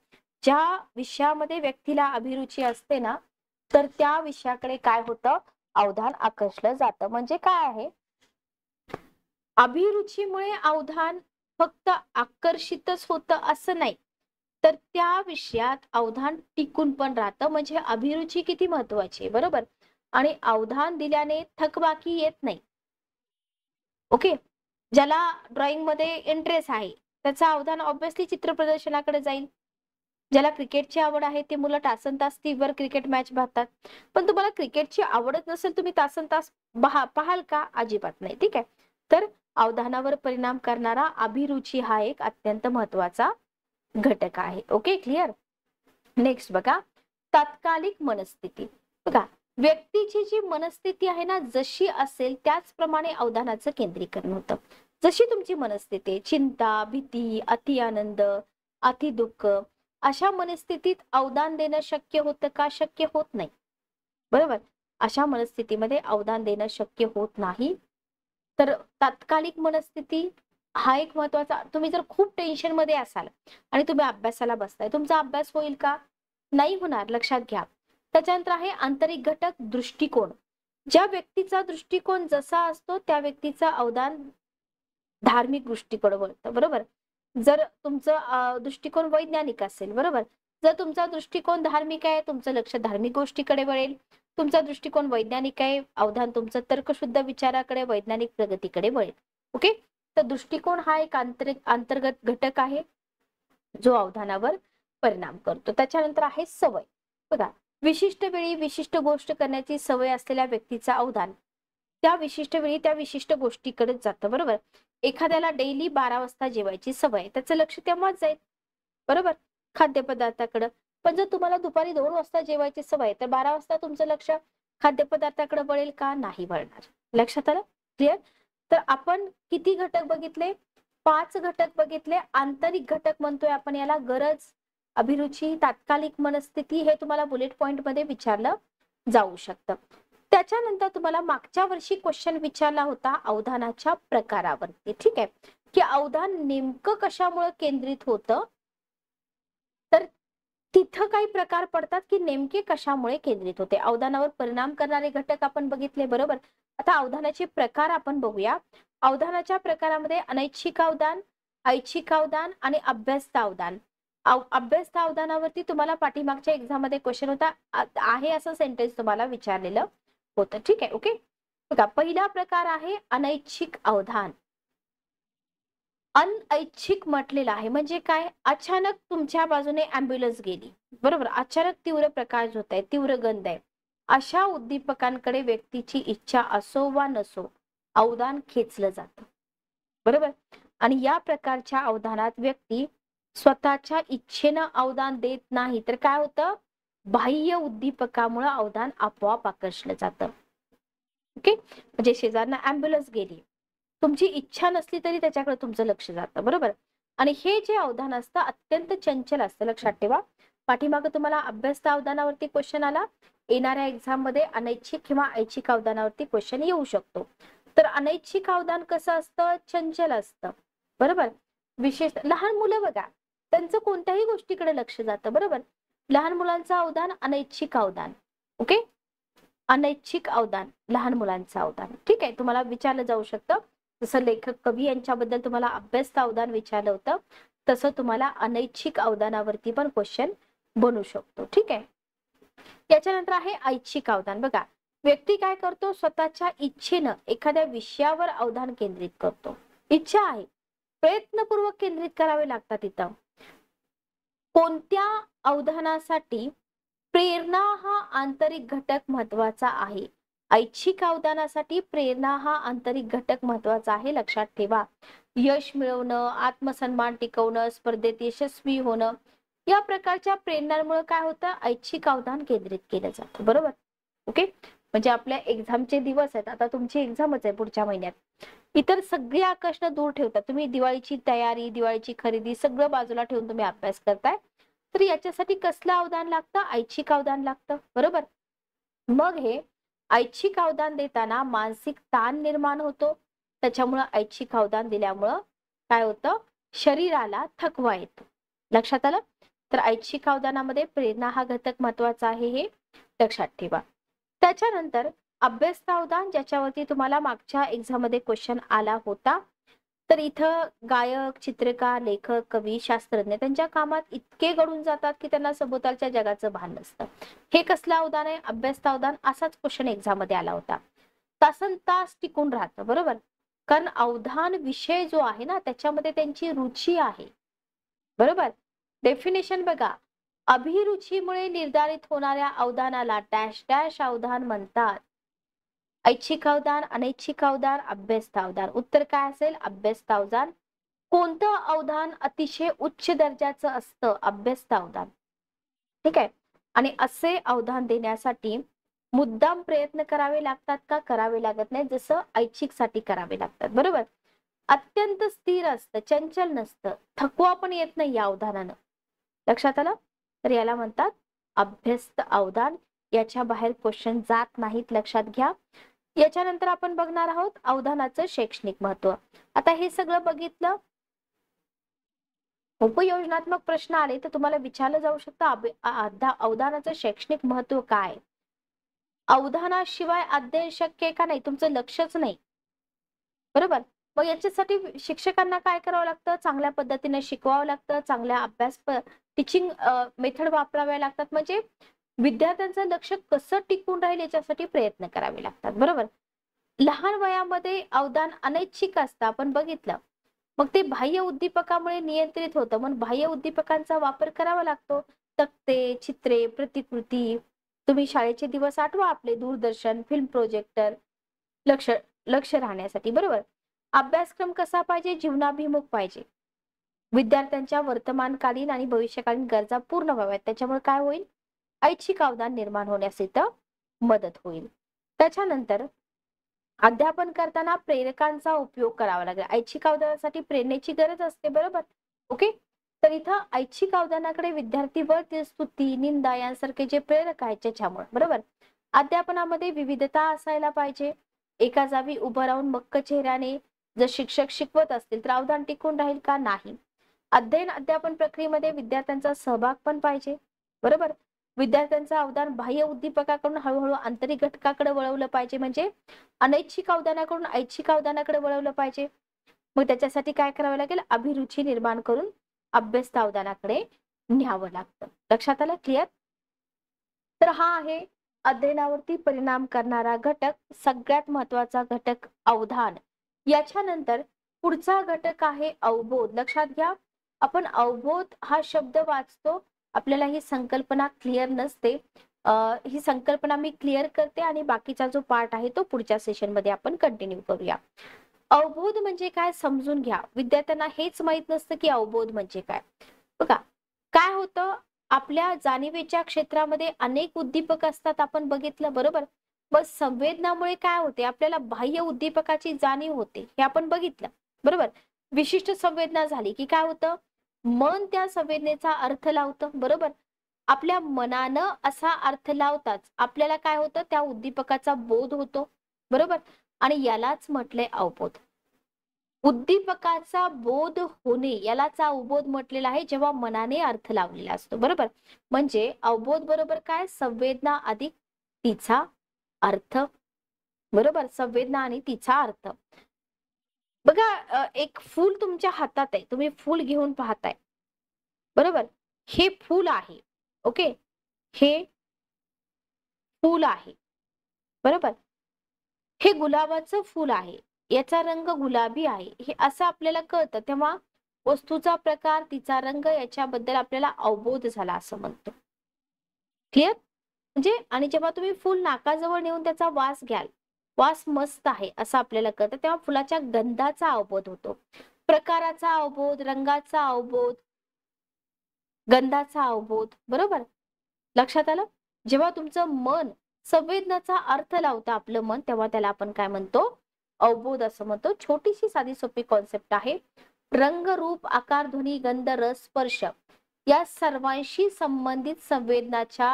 ज्या विषयामध्ये व्यक्तीला अभिरुची असते ना तर त्या विषयाकडे काय होतं? अवधान आकर्षलं जातं. म्हणजे काय आहे? अभिरुचीमुळे अवधान फक्त आकर्षितच होतं असं नाही, तर त्या विषयात अवधान टिकून पण राहतं. म्हणजे अभिरुची किती महत्वाची आहे. बरोबर. आणि अवधान दिल्याने थकबाकी येत नाही. ओके, ज्याला ड्रॉइंग मध्ये इंटरेस्ट आहे त्याचं अवधान ऑब्विसली चित्र प्रदर्शनाकडे जाईल. ज्याला क्रिकेटची आवड आहे ते मुलं तासनतास टीव्हीवर क्रिकेट मॅच पाहतात. पण तुम्हाला क्रिकेटची आवडच नसेल, तुम्ही तासनतास पाहाल का? अजिबात नाही. ठीक आहे. तर अवधानावर परिणाम करणारा अभिरुची हा एक अत्यंत महत्वाचा घटक आहे. Okay, clear. नेक्स्ट बघा, तात्कालिक मनस्थिती. बघा, व्यक्तीची जी मनस्थिती आहे ना जशी असेल त्याचप्रमाणे अवधानाचं केंद्रीकरण होतं. जशी तुमची मनस्थिती आहे, चिंता, भीती, अति आनंद, अति दुःख, अशा मनस्थितीत अवधान देणं शक्य होतं का? शक्य होत नाही. बरोबर. अशा मनस्थितीमध्ये अवधान देणं शक्य होत नाही. तर तात्कालिक मनस्थिती हा एक महत्वाचा. तुम्ही जर खूप टेन्शन मध्ये असाल आणि तुम्ही अभ्यासाला बसताय, तुमचा अभ्यास होईल का? नाही होणार. लक्षात घ्या. त्याच्यानंतर आहे आंतरिक घटक दृष्टिकोन. ज्या व्यक्तीचा दृष्टिकोन जसा असतो त्या व्यक्तीचं अवधान धार्मिक गोष्टीकडे वळतं. बरोबर. जर तुमचं दृष्टिकोन वैज्ञानिक असेल, बरोबर, जर तुमचा दृष्टिकोन धार्मिक आहे तुमचं लक्ष धार्मिक गोष्टीकडे वळेल. तुमचा दृष्टिकोन वैज्ञानिक आहे, अवधान तुमचं तर्कशुद्ध विचाराकडे, वैज्ञानिक प्रगतीकडे वळेल. ओके, तर दृष्टिकोन हा एक अंतर्गत घटक आहे जो अवधानावर परिणाम करतो. त्याच्यानंतर आहे सवय. बघा, विशिष्ट वेळी विशिष्ट गोष्ट करण्याची सवय असलेल्या व्यक्तीचं अवधान त्या विशिष्ट वेळी त्या विशिष्ट गोष्टीकडे जातं. बरोबर. एखाद्याला डेली 12 वाजता जेवायची सवय, त्याचं लक्ष तेव्हाच जाईल. बरोबर, खाद्यपदार्थाकडे. पण जर तुम्हाला दुपारी 2 वाजता जेवायची सवय तर 12 वाजता तुमचं लक्ष खाद्यपदार्थाकडे वळेल का? नाही वळणार. लक्षात आलं? क्लिअर. तर आपण किती घटक बघितले? 5 घटक बघितले. आंतरिक घटक म्हणतोय आपण याला. गरज, अभिरुची, तात्कालिक मनस्थिती, हे तुम्हाला बुलेट पॉइंट मध्ये विचारलं जाऊ शकतं. त्याच्यानंतर तुम्हाला मागच्या वर्षी क्वेश्चन विचारला होता अवधानाच्या प्रकारावरती, ठीक आहे, की अवधान नेमकं कशामुळे केंद्रित होतं, तर तिथं काही प्रकार पडतात की नेमके कशामुळे केंद्रित होते. अवधानावर परिणाम करणारे घटक आपण बघितले, बरोबर. आता अवधानाचे प्रकार आपण बघूया. अवधानाच्या प्रकारामध्ये अनैच्छिक अवधान, ऐच्छिक अवधान आणि अभ्यस्त अवधान. अभ्यस्त अवधानावरती तुम्हाला पाठीमागच्या एक्झाम मध्ये क्वेश्चन होता, आहे असं सेंटेन्स तुम्हाला विचारलेलं होतं, ठीक आहे. ओके, बघा पहिला प्रकार आहे अनैच्छिक अवधान. अनैच्छिक म्हटलेलं आहे म्हणजे काय, अचानक तुमच्या बाजूने अँब्युलन्स गेली, बरोबर, अचानक तीव्र प्रकाश होत आहे, तीव्र गंध आहे, अशा उद्दीपकांकडे व्यक्तीची इच्छा असो वा नसो अवधान खेचलं जातं, बरोबर. आणि या प्रकारच्या अवधानात व्यक्ती स्वतःच्या इच्छेनं अवधान देत नाही, तर काय होतं, बाह्य उद्दीपकामुळे अवधान आपोआप आकर्षलं जातं. ओके, म्हणजे शेजारनं अँब्युलन्स गेली, तुमची इच्छा नसली तरी त्याच्याकडे तुमचं लक्ष जातं, बरोबर. आणि हे जे अवधान असतं अत्यंत चंचल असतं, लक्षात ठेवा. पाठीमागे तुम्हाला अभ्यस्त अवधानावरती क्वेश्चन आला, येणाऱ्या एक्झाम मध्ये अनैच्छिक किंवा ऐच्छिक अवधानावरती क्वेश्चन येऊ शकतो. तर अनैच्छिक अवधान कसं असतं, चंचल असतं, बरोबर. विशेष लहान मुलं बघा, त्यांचं कोणत्याही गोष्टीकडे लक्ष जातं, बरोबर. लहान मुलांचं अवधान अनैच्छिक अवधान, ओके, अनैच्छिक अवधान, लहान मुलांचं अवधान, ठीक आहे. तुम्हाला विचारलं जाऊ शकतं, जसं लेखक कवी यांच्याबद्दल तुम्हाला अभ्यस्त अवधान विचारलं होतं, तसं तुम्हाला अनैच्छिक अवधानावरती पण क्वेश्चन बनू शकतो, ठीक आहे. याच्यानंतर आहे ऐच्छिक अवधान. बघा, व्यक्ती काय करतो, स्वतःच्या इच्छेनं एखाद्या विषयावर अवधान केंद्रित करतो. इच्छा आहे, प्रयत्नपूर्वक केंद्रित करावे लागतात. इथं कोणत्या अवधानासाठी प्रेरणा हा आंतरिक घटक महत्वाचा आहे. ऐच्छिक अवधानासाठी प्रेरणा हा आंतरिक घटक महत्वाचा आहे, लक्षात ठेवा. यश मिळवणं, आत्मसन्मान टिकवणं, स्पर्धेत यशस्वी होणं, या प्रकारच्या प्रेरणांमुळे काय होतं, ऐच्छिक अवधान केंद्रित केलं जातं, बरोबर. ओके, म्हणजे आपल्या एक्झामचे दिवस आहेत, आता तुमची एक्झामच आहे पुढच्या महिन्यात, इतर सगळी आकर्षण दूर ठेवतात, तुम्ही दिवाळीची तयारी, दिवाळीची खरेदी सगळं बाजूला ठेवून तुम्ही अभ्यास करताय, तर याच्यासाठी कसलं अवधान लागतं, ऐच्छिक अवधान लागतं, बरोबर. मग हे ऐच्छिक अवधान देताना मानसिक ताण निर्माण होतो, त्याच्यामुळं ऐच्छिक अवधान दिल्यामुळं काय होतं, शरीराला थकवा येतो, लक्षात आलं. तर ऐच्छिक अवधानामध्ये प्रेरणा हा घटक महत्वाचा आहे, हे लक्षात ठेवा. त्याच्यानंतर अभ्यस्त अवधान, ज्याच्यावरती तुम्हाला मागच्या एक्झाम मध्ये क्वेश्चन आला होता. तर इथं गायक, चित्रकार, लेखक, कवी, शास्त्रज्ञ त्यांच्या कामात इतके गळून जातात की त्यांना सभोवतालच्या जगाचं भान नसतं. हे कसलं अवधान आहे, अभ्यस्त अवधान. असाच क्वेश्चन एक्झाम मध्ये आला होता, तासन तास टिकून राहतं, बरोबर. कारण अवधान विषय जो आहे ना, त्याच्यामध्ये त्यांची रुची आहे, बरोबर. डेफिनेशन बघा, अभिरुचीमुळे निर्धारित होणाऱ्या अवधानाला डॅश डॅश अवधान म्हणतात. ऐच्छिक अवधान, अनैच्छिक अवधान, अभ्यस्त अवधान. उत्तर काय असेल, अभ्यस्त अवधान. कोणतं अवधान अतिशय उच्च दर्जाचं असतं, अभ्यस्त अवधान, ठीक आहे. आणि असे अवधान देण्यासाठी मुद्दाम प्रयत्न करावे लागतात का, करावे लागत नाही, जसं ऐच्छिक साठी करावे लागतात, बरोबर. अत्यंत स्थिर असतं, चंचल नसतं, थकवा पण येत नाही या अवधानानं, लक्षात आलं. तर याला म्हणतात अभ्यस्त अवधान. याच्या बाहेर क्वेश्चन जात नाहीत, लक्षात घ्या. याच्यानंतर आपण बघणार आहोत अवधानाचं शैक्षणिक महत्व. आता हे सगळं बघितलं, उपयोजनात्मक प्रश्न आले तर तुम्हाला विचारलं जाऊ शकतं अवधानाचं शैक्षणिक महत्व काय. अवधानाशिवाय अध्ययन शक्य आहे का, नाही, तुमचं लक्षच नाही, बरोबर. मग याच्यासाठी शिक्षकांना काय करावं लागतं, चांगल्या पद्धतीने शिकवावं लागतं, चांगल्या अभ्यास टीचिंग मेथड वापराव्या लागतात, म्हणजे विद्यार्थ्यांचं लक्ष कसं टिकून राहील याच्यासाठी प्रयत्न करावे लागतात, बरोबर. लहान वयामध्ये अवधान अनैच्छिक असतं, आपण बघितलं. मग ते बाह्य उद्दीपकामुळे नियंत्रित होतं, मग बाह्य उद्दीपकांचा वापर करावा लागतो. तक्ते, चित्रे, प्रतिकृती. तुम्ही शाळेचे दिवस आठवा आपले, दूरदर्शन, फिल्म प्रोजेक्टर, लक्ष लक्ष राहण्यासाठी, बरोबर. अभ्यासक्रम कसा पाहिजे, जीवनाभिमुख पाहिजे, विद्यार्थ्यांच्या वर्तमानकालीन आणि भविष्यकालीन गरजा पूर्ण व्हाव्यात, त्याच्यामुळे काय होईल, ऐच्छिक अवधान निर्माण होण्यास इथं मदत होईल. त्याच्यानंतर अध्यापन करताना प्रेरकांचा उपयोग करावा लागेल. ऐच्छिक अवधानासाठी प्रेरणेची गरज असते, बरोबर. ओके, तर इथं ऐच्छिक अवधानाकडे विद्यार्थी व स्तुती, निंदा यांसारखे जे प्रेरक आहेत त्याच्यामुळे, बरोबर, अध्यापनामध्ये विविधता असायला पाहिजे. एका जागी उभं राहून मक्क चेहऱ्याने जर शिक्षक शिकवत असतील तर अवधान टिकून राहील का? नाही. अध्ययन अध्यापन प्रक्रियेमध्ये विद्यार्थ्यांचा सहभाग पण पाहिजे. बरोबर. विद्यार्थ्यांचं अवधान बाह्य उद्दीपकाकडून हळूहळू आंतरिक घटकाकडे वळवलं पाहिजे. म्हणजे अनैच्छिक अवधानाकडून ऐच्छिक अवधानाकडे वळवलं पाहिजे. मग त्याच्यासाठी काय करावं लागेल? अभिरुची निर्माण करून अभ्यस्त अवधानाकडे न्यावं लागतं. लक्षात आलं? क्लिअर? तर हा आहे अध्ययनावरती परिणाम करणारा घटक, सगळ्यात महत्वाचा घटक अवधान. याच्यानंतर पुढचा घटक आहे अवबोध. लक्षात घ्या, आपण अवबोध हा शब्द वाचतो, आपल्याला ही संकल्पना क्लिअर नसते. ही संकल्पना मी क्लिअर करते आणि बाकीचा जो पार्ट आहे तो पुढच्या सेशन मध्ये आपण कंटिन्यू करूया. अवबोध म्हणजे काय समजून घ्या. विद्यार्थ्यांना हेच माहित नसतं की अवबोध म्हणजे काय. बघा काय होतं, आपल्या जाणीवेच्या क्षेत्रामध्ये अनेक उद्दीपक असतात, आपण बघितलं. बरोबर. मग संवेदनामुळे काय होते, आपल्याला बाह्य उद्दीपकाची जाणीव होते, हे आपण बघितलं. बरोबर. विशिष्ट संवेदना झाली की काय होतं, मन त्या संवेदनेचा अर्थ लावतं. बरोबर. आपल्या मनानं असा अर्थ लावताच आपल्याला काय होतं, त्या उद्दीपकाचा बोध होतो. बरोबर. आणि यालाच म्हटलंय अवबोध. उद्दीपकाचा बोध होणे यालाच अवबोध म्हटलेला आहे, जेव्हा मनाने अर्थ लावलेला असतो. बरोबर. म्हणजे अवबोध बरोबर काय? संवेदना अधिक तिचा अर्थ. बरोबर. संवेदना आणि तिचा अर्थ. बघा एक फूल तुमच्या हातात आहे, तुम्ही फूल घेऊन पाहताय. बरोबर. हे फूल आहे. ओके. हे फूल आहे. बरोबर. हे गुलाबाचं फूल आहे, याचा रंग गुलाबी आहे, हे असं आपल्याला कळतं. तेव्हा वस्तूचा प्रकार, तिचा रंग याच्याबद्दल आपल्याला अवबोध झाला असं म्हणतो. क्लिअर? म्हणजे आणि जेव्हा तुम्ही फूल नाकाजवळ नेऊन त्याचा वास घ्याल, वास मस्त आहे असं आपल्याला कळतं, तेव्हा फुलाच्या गंधाचा अवबोध होतो. प्रकाराचा अवबोध, रंगाचा अवबोध, गंधाचा अवबोध. बरोबर. लक्षात आलं? जेव्हा तुमचं मन संवेदनाचा अर्थ लावतं आपलं मन, तेव्हा त्याला आपण काय म्हणतो? अवबोध असं म्हणतो. छोटीशी साधी सोपी कॉन्सेप्ट आहे. रंग, रूप, आकार, ध्वनी, गंध, रस, स्पर्श या सर्वांशी संबंधित संवेदनाच्या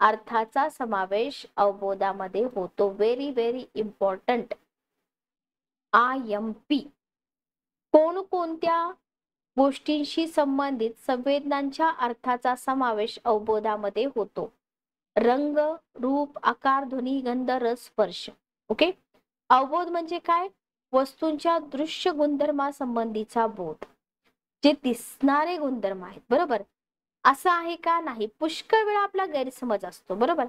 अर्थाचा समावेश अवबोधामध्ये होतो. Very very important. IMP. कोणकोणत्या गोष्टींशी संबंधित संवेदनांच्या अर्थाचा समावेश अवबोधामध्ये होतो? रंग, रूप, आकार, ध्वनी, गंध, रस, स्पर्श. ओके. अवबोध म्हणजे काय? वस्तूंच्या दृश्य गुणधर्मासंबंधीचा बोध, जे दिसणारे गुणधर्म आहेत. बरोबर. असं आहे का? नाही. पुष्कळ वेळा आपला गैरसमज असतो. बरोबर.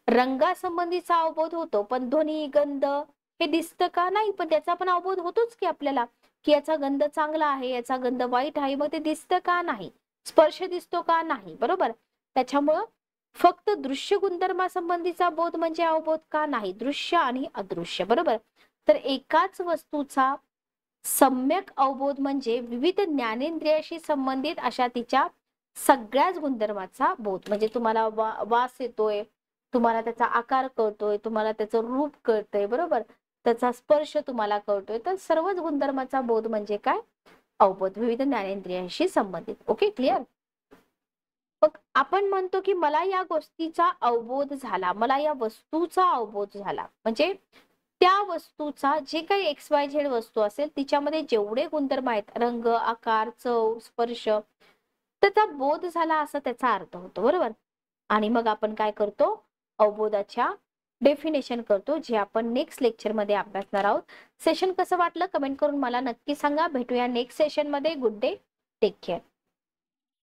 रंगासंबंधीचा अवबोध होतो, पण ध्वनी, गंध हे दिसतं का? नाही. पण त्याचा पण अवबोध होतोच की आपल्याला, की याचा गंध चांगला आहे, याचा गंध वाईट आहे. मग ते दिसतं का? नाही. स्पर्श दिसतो का? नाही. बरोबर. त्याच्यामुळं फक्त दृश्य गुणधर्मासंबंधीचा बोध म्हणजे अवबोध का? नाही. दृश्य आणि अदृश्य. बरोबर. तर एकाच वस्तूचा सम्यक अवबोध म्हणजे विविध ज्ञानेंद्रियाशी संबंधित अशा तिच्या सगळ्याच गुणधर्माचा बोध. म्हणजे तुम्हाला वास येतोय, तुम्हाला त्याचा आकार कळतोय, तुम्हाला त्याचं रूप कळतंय. बरोबर. त्याचा स्पर्श तुम्हाला कळतोय. तर सर्वच गुणधर्माचा बोध म्हणजे काय? अवबोध. विविध ज्ञानेंद्रियांशी संबंधित. ओके. क्लिअर? मग आपण म्हणतो की मला या गोष्टीचा अवबोध झाला, मला या वस्तूचा अवबोध झाला. म्हणजे त्या वस्तूचा, जे काही XYZ वस्तू असेल तिच्यामध्ये जेवढे गुणधर्म आहेत, रंग, आकार, चव, स्पर्श, त्याचा बोध झाला असा त्याचा अर्थ होतो. बरोबर. आणि मग आपण काय करतो? अवबोधाच्या डेफिनेशन करतो, जे आपण नेक्स्ट लेक्चर मध्ये अभ्यासणार आहोत. सेशन कसं वाटलं कमेंट करून मला नक्की सांगा. भेटूया नेक्स्ट सेशन मध्ये. Good day. Take care.